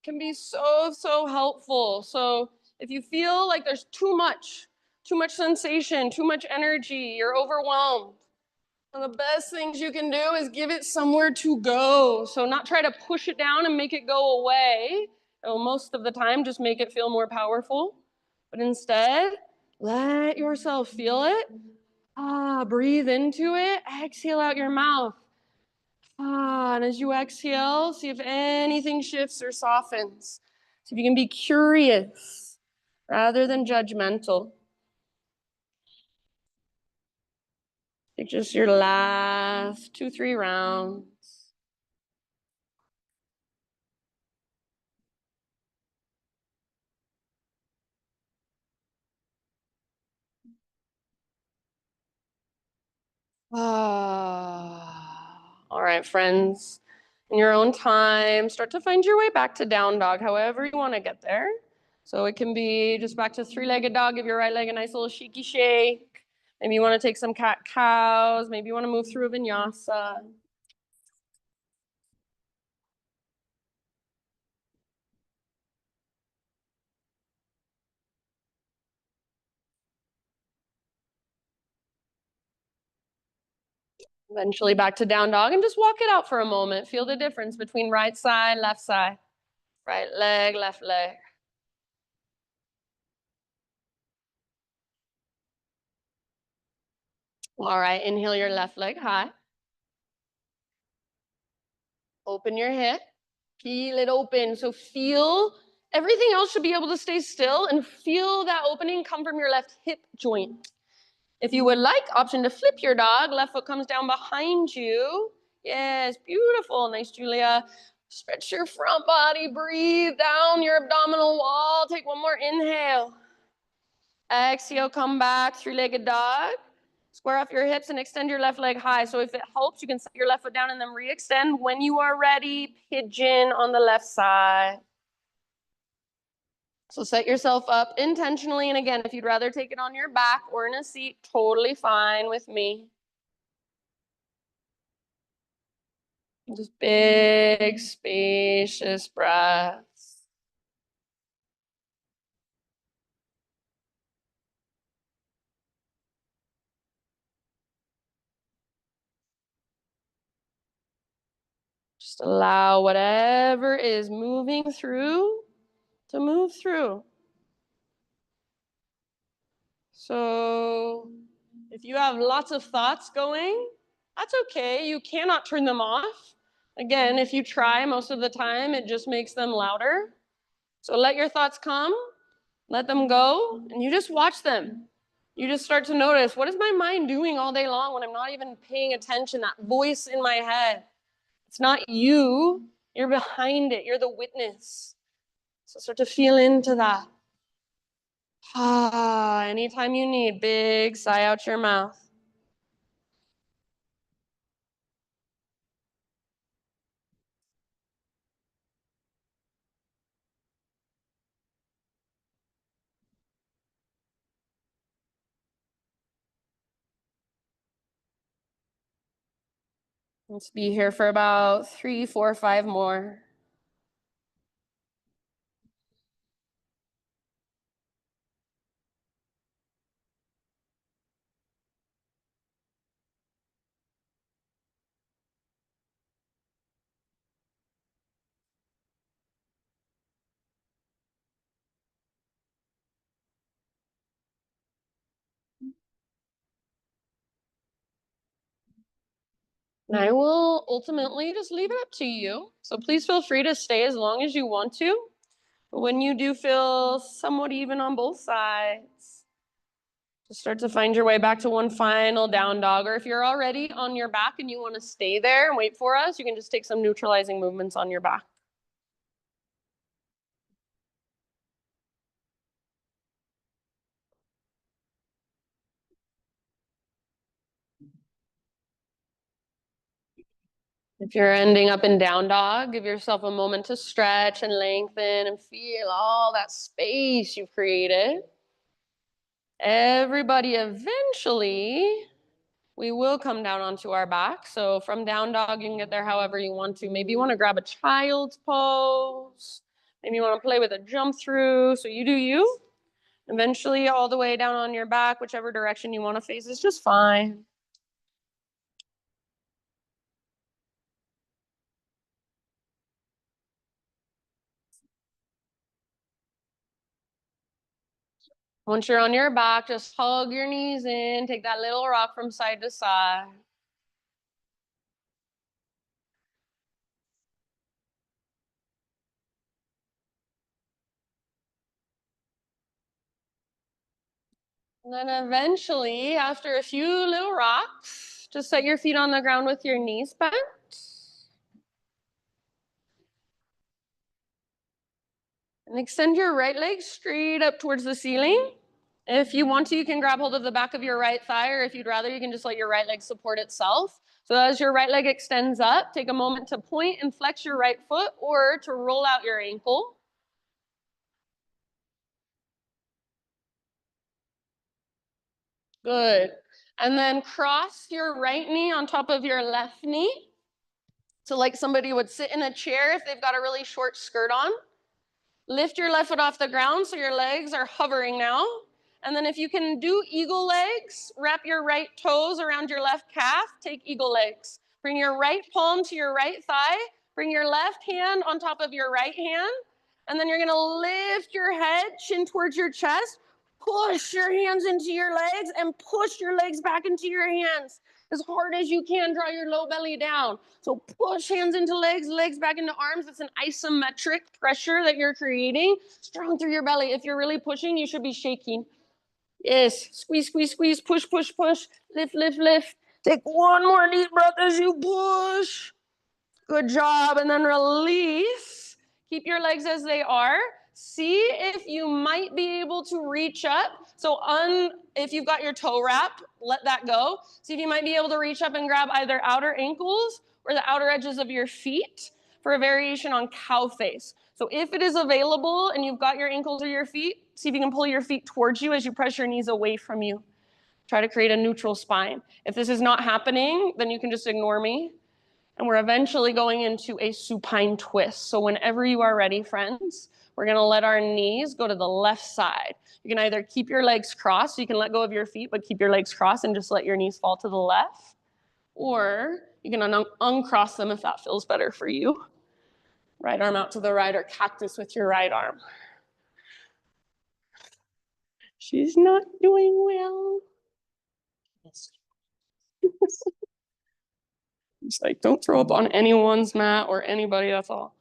can be so helpful. So if you feel like there's too much sensation, too much energy, you're overwhelmed, one of the best things you can do is give it somewhere to go. So not try to push it down and make it go away. It'll most of the time just make it feel more powerful. But instead, let yourself feel it. Breathe into it. Exhale out your mouth. And as you exhale, see if anything shifts or softens. See if you can be curious rather than judgmental. Take just your last 2-3 rounds. All right, friends. In your own time, start to find your way back to down dog, however you want to get there. So it can be just back to three-legged dog. Give your right leg a nice little shaky shake. Maybe you want to take some cat cows. Maybe you want to move through a vinyasa. Eventually back to down dog and just walk it out for a moment. Feel the difference between right side, left side. Right leg, left leg. All right, inhale your left leg high. Open your hip. Feel it open. So feel everything else should be able to stay still and feel that opening come from your left hip joint. If you would like, option to flip your dog. Left foot comes down behind you. Yes, beautiful. Nice, Julia. Stretch your front body. Breathe down your abdominal wall. Take one more inhale. Exhale, come back, three-legged dog. Square off your hips and extend your left leg high. So if it helps, you can set your left foot down and then re-extend. When you are ready, pigeon on the left side. So set yourself up intentionally. And again, if you'd rather take it on your back or in a seat, totally fine with me. Just big, spacious breaths. Just allow whatever is moving through to move through. So if you have lots of thoughts going, that's okay. You cannot turn them off. Again, if you try, most of the time, it just makes them louder. So let your thoughts come, let them go, and you just watch them. You just start to notice, what is my mind doing all day long when I'm not even paying attention? That voice in my head. It's not you. You're behind it. You're the witness. So start to feel into that. Anytime you need, big sigh out your mouth. Let's be here for about 3, 4, 5 more. And I will ultimately just leave it up to you. So please feel free to stay as long as you want to. But when you do feel somewhat even on both sides, just start to find your way back to one final down dog. Or if you're already on your back and you want to stay there and wait for us, you can just take some neutralizing movements on your back. If you're ending up in down dog, give yourself a moment to stretch and lengthen and feel all that space you've created. Everybody, eventually, we will come down onto our back. So from down dog, you can get there however you want to. Maybe you want to grab a child's pose. Maybe you want to play with a jump through. So you do you. Eventually, all the way down on your back, whichever direction you want to face is just fine. Once you're on your back, just hug your knees in, take that little rock from side to side. And then eventually, after a few little rocks, just set your feet on the ground with your knees bent. And extend your right leg straight up towards the ceiling. If you want to, you can grab hold of the back of your right thigh, or if you'd rather, you can just let your right leg support itself. So as your right leg extends up, take a moment to point and flex your right foot or to roll out your ankle. Good. And then cross your right knee on top of your left knee. So like somebody would sit in a chair if they've got a really short skirt on. Lift your left foot off the ground so your legs are hovering now. And then if you can do eagle legs, wrap your right toes around your left calf, take eagle legs. Bring your right palm to your right thigh. Bring your left hand on top of your right hand. And then you're gonna lift your head, chin towards your chest. Push your hands into your legs and push your legs back into your hands. As hard as you can, draw your low belly down. So push hands into legs, legs back into arms. It's an isometric pressure that you're creating. Strong through your belly. If you're really pushing, you should be shaking. Yes, squeeze, squeeze, squeeze, push, push, push. Lift, lift, lift. Take one more deep breath as you push. Good job. And then release. Keep your legs as they are. See if you might be able to reach up. So if you've got your toe wrap, let that go. See if you might be able to reach up and grab either outer ankles or the outer edges of your feet for a variation on cow face. So if it is available and you've got your ankles or your feet, see if you can pull your feet towards you as you press your knees away from you. Try to create a neutral spine. If this is not happening, then you can just ignore me. And we're eventually going into a supine twist. So whenever you are ready, friends, we're gonna let our knees go to the left side. You can either keep your legs crossed, so you can let go of your feet, but keep your legs crossed and just let your knees fall to the left. Or you can uncross them if that feels better for you. Right arm out to the right, or cactus with your right arm. She's not doing well. It's like, don't throw up on anyone's mat or anybody, that's all.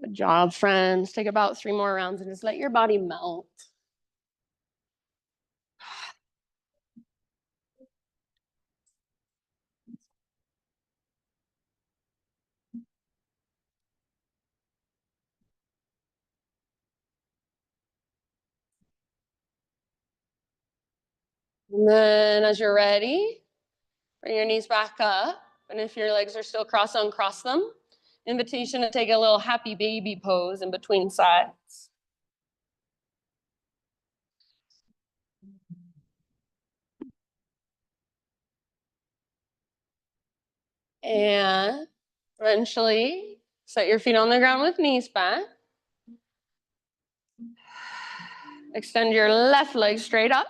Good job, friends. Take about 3 more rounds and just let your body melt. And then as you're ready, bring your knees back up. And if your legs are still crossed, uncross them. Invitation to take a little happy baby pose in between sides. And eventually, set your feet on the ground with knees bent. Extend your left leg straight up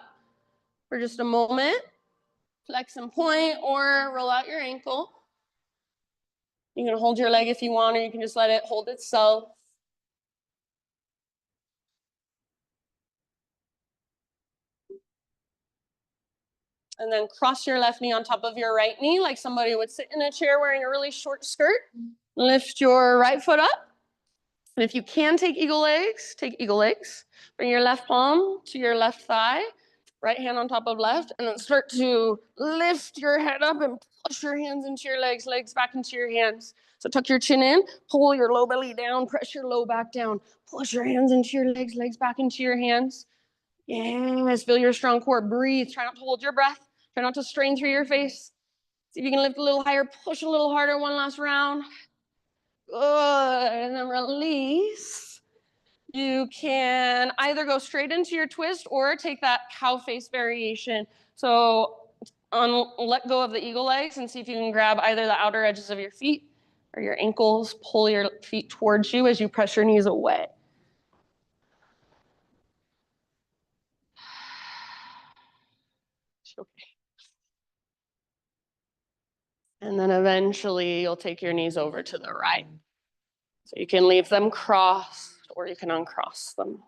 for just a moment. Flex and point or roll out your ankle. You can hold your leg if you want, or you can just let it hold itself. And then cross your left knee on top of your right knee like somebody would sit in a chair wearing a really short skirt. Lift your right foot up. And if you can take eagle legs, take eagle legs. Bring your left palm to your left thigh, right hand on top of left, and then start to lift your head up and push your hands into your legs, legs back into your hands. So tuck your chin in, pull your low belly down, press your low back down, push your hands into your legs, legs back into your hands. Yes, feel your strong core. Breathe. Try not to hold your breath. Try not to strain through your face. See if you can lift a little higher, push a little harder. One last round. Good. And then release. You can either go straight into your twist or take that cow face variation. So let go of the eagle legs and see if you can grab either the outer edges of your feet or your ankles. Pull your feet towards you as you press your knees away. Okay. And then eventually you'll take your knees over to the right. So you can leave them crossed or you can uncross them.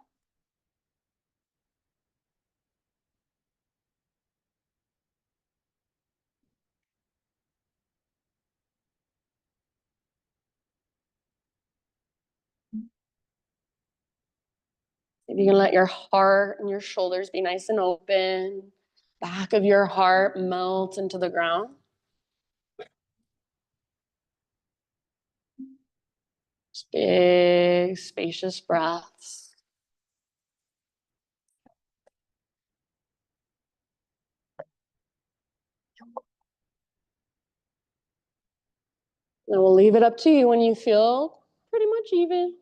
If you can let your heart and your shoulders be nice and open, back of your heart melt into the ground. Big, spacious breaths. Then we'll leave it up to you when you feel pretty much even.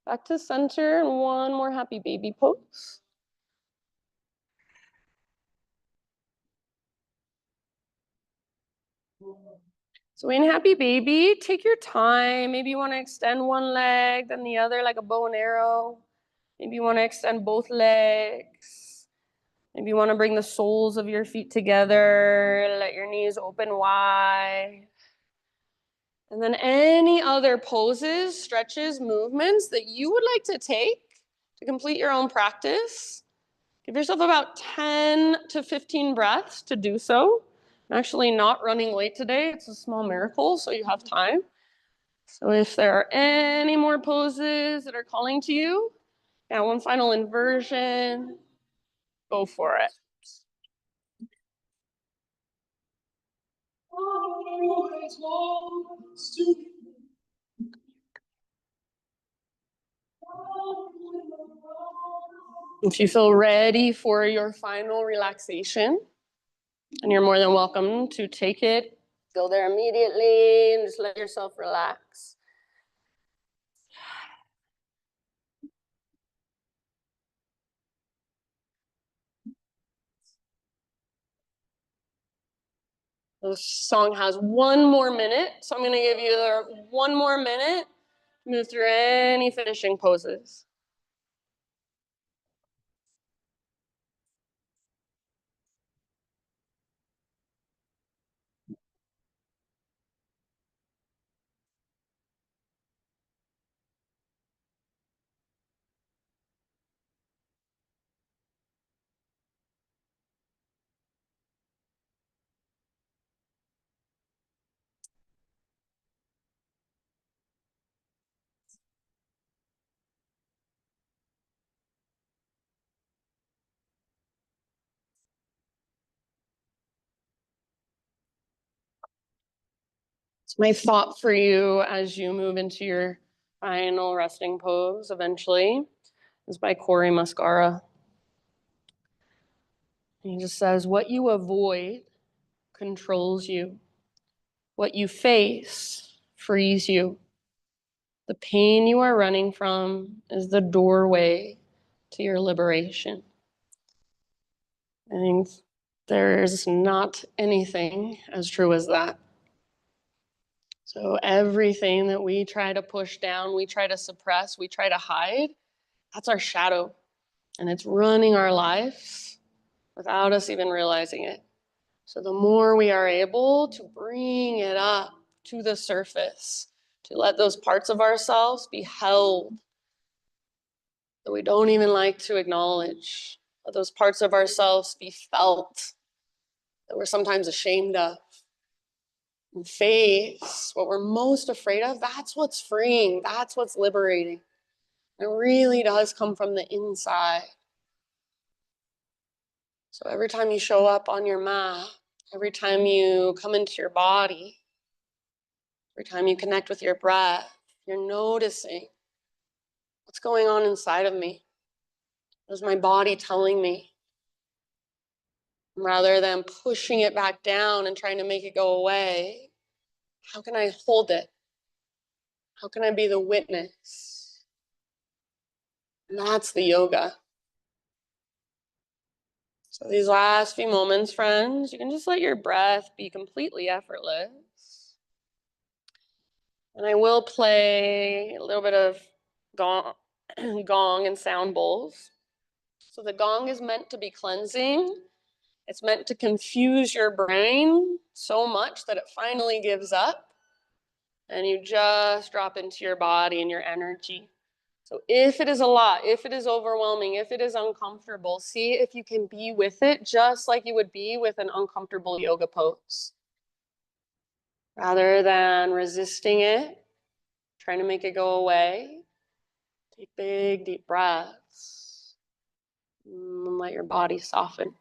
Back to center and one more happy baby pose. So in happy baby, take your time. Maybe you want to extend one leg, then the other like a bow and arrow. Maybe you want to extend both legs. Maybe you want to bring the soles of your feet together. Let your knees open wide. And then any other poses, stretches, movements that you would like to take to complete your own practice. Give yourself about 10 to 15 breaths to do so. I'm actually not running late today. It's a small miracle, so you have time. So if there are any more poses that are calling to you, yeah, one final inversion, go for it. If you feel ready for your final relaxation, and you're more than welcome to take it, go there immediately and just let yourself relax. This song has one more minute, so I'm going to give you one more minute to move through any finishing poses. My thought for you as you move into your final resting pose eventually is by Cory Muscara. He just says, what you avoid controls you. What you face frees you. The pain you are running from is the doorway to your liberation. I think there's not anything as true as that. So everything that we try to push down, we try to suppress, we try to hide, that's our shadow. And it's running our lives without us even realizing it. So the more we are able to bring it up to the surface, to let those parts of ourselves be held that we don't even like to acknowledge, let those parts of ourselves be felt, that we're sometimes ashamed of. And face what we're most afraid of, that's what's freeing, that's what's liberating. It really does come from the inside. So every time you show up on your mat, every time you come into your body, every time you connect with your breath, you're noticing what's going on inside of me. What is my body telling me? Rather than pushing it back down and trying to make it go away, how can I hold it? How can I be the witness? And that's the yoga. So these last few moments, friends, you can just let your breath be completely effortless. And I will play a little bit of gong and sound bowls. So the gong is meant to be cleansing. It's meant to confuse your brain so much that it finally gives up and you just drop into your body and your energy. So if it is a lot, if it is overwhelming, if it is uncomfortable, see if you can be with it just like you would be with an uncomfortable yoga pose. Rather than resisting it, trying to make it go away, take big, deep breaths and let your body soften.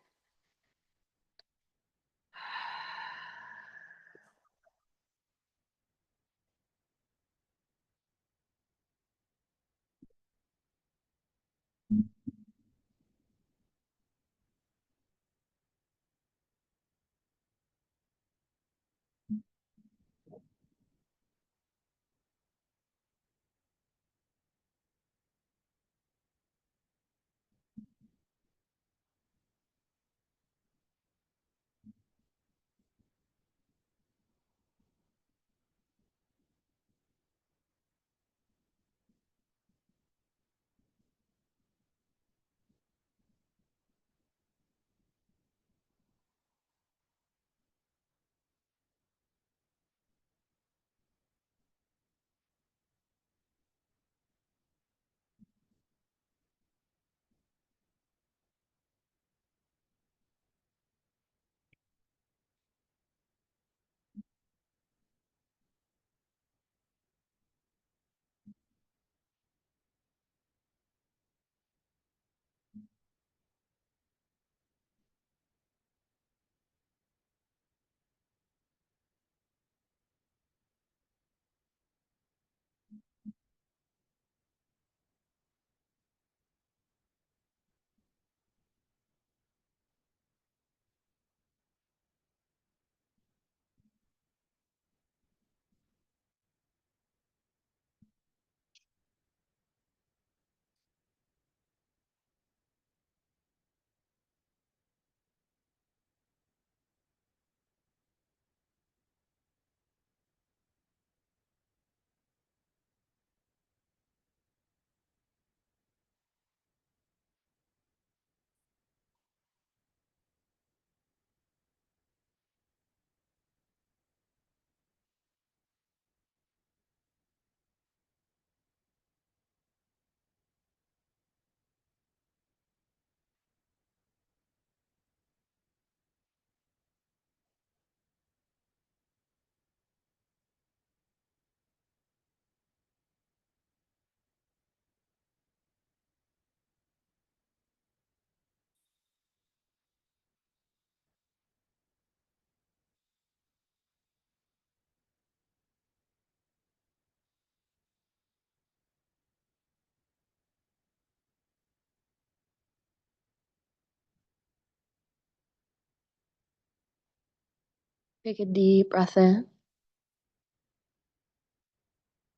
Take a deep breath in.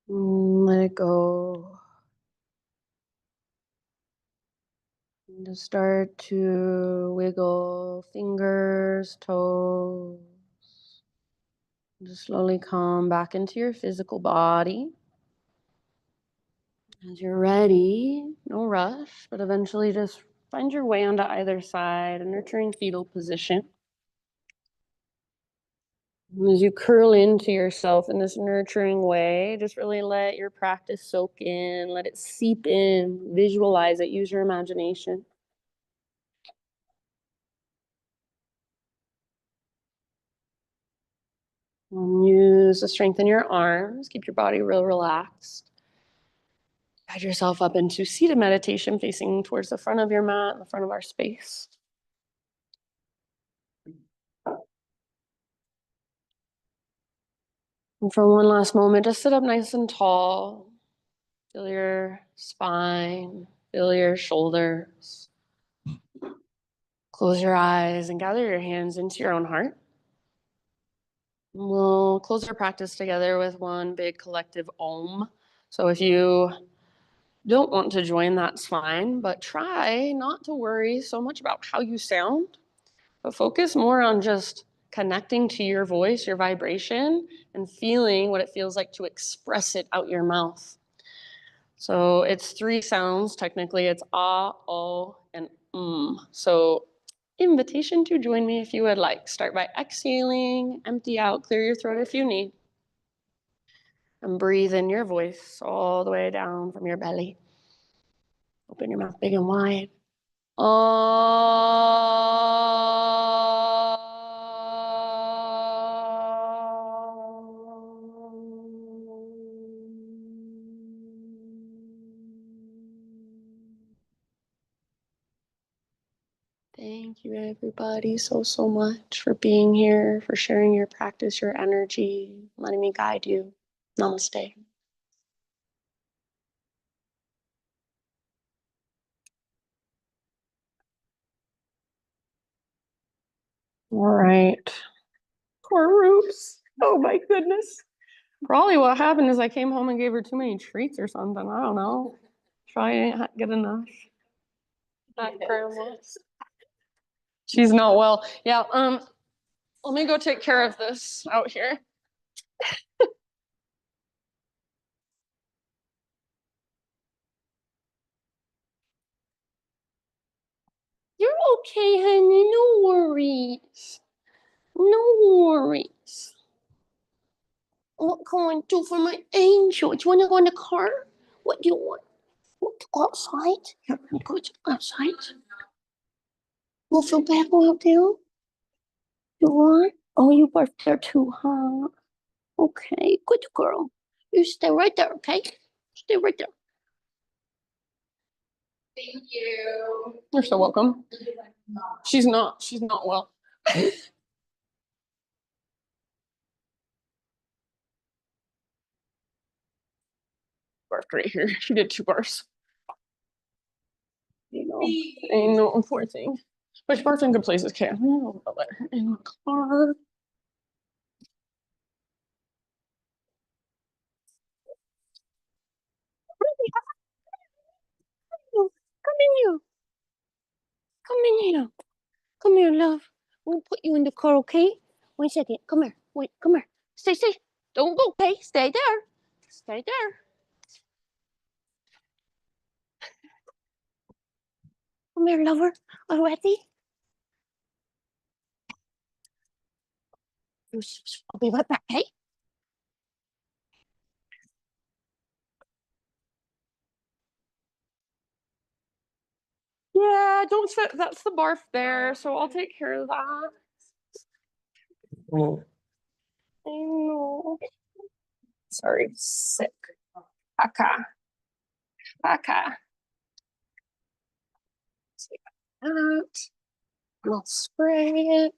Let it go. And just start to wiggle fingers, toes. Just slowly come back into your physical body. As you're ready, no rush, but eventually just find your way onto either side, a nurturing fetal position. And as you curl into yourself in this nurturing way, just really let your practice soak in, let it seep in, visualize it, use your imagination. Use the strength in your arms. Keep your body real relaxed. Guide yourself up into seated meditation, facing towards the front of your mat, the front of our space. And for one last moment, just sit up nice and tall. Feel your spine, feel your shoulders. Close your eyes and gather your hands into your own heart. We'll close our practice together with one big collective Om. So if you don't want to join, that's fine, but try not to worry so much about how you sound, but focus more on just connecting to your voice, your vibration, and feeling what it feels like to express it out your mouth. So it's 3 sounds. Technically, it's ah, oh, and So invitation to join me if you would like. Start by exhaling, empty out, clear your throat if you need. And breathe in your voice all the way down from your belly. Open your mouth big and wide. Thank you, everybody, so much for being here, for sharing your practice, your energy, letting me guide you. Namaste. All right. Poor Roops. Oh my goodness. Probably what happened is I came home and gave her too many treats or something. I don't know. Try and get enough. Not grandma. She's not well. Yeah, let me go take care of this out here. You're okay, honey. No worries. No worries. What can I do for my angel? Do you want to go in the car? What do you want? Want to go outside? Yeah, go outside. You feel bad going out there? You want? Oh, you barfed there too, huh? Okay, good girl. You stay right there, okay? Stay right there. Thank you. You're so welcome. She's not well. Barfed right here. She did 2 bars. I know, poor thing. But she barfed in good places. Okay, I'm gonna let her in the car. Come in here. Come in here. Come here, love. We'll put you in the car, okay? 1 second. Come here. Wait, come here. Stay. Don't go, okay? Stay there. Stay there. Come here, lover. Are you ready? I'll be right back, okay? Yeah, don't set. That's the barf there, so I'll take care of that. I know. Sorry, sick. Haka. Take that. I'll spray it.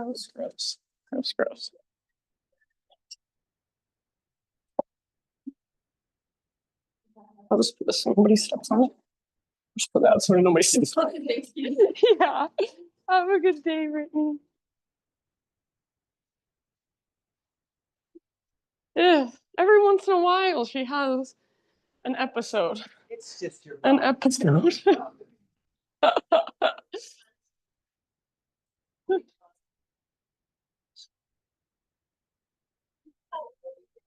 Gross. I'll just put this so nobody steps on it. Just put that so nobody steps on it. Thank you. Yeah. Have a good day, Brittany. Yeah. Every once in a while, she has an episode. It's just your an episode.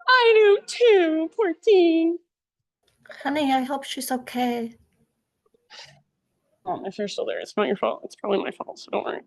I do too, poor thing. Honey, I hope she's okay. If you're still there, it's not your fault. It's probably my fault, so don't worry.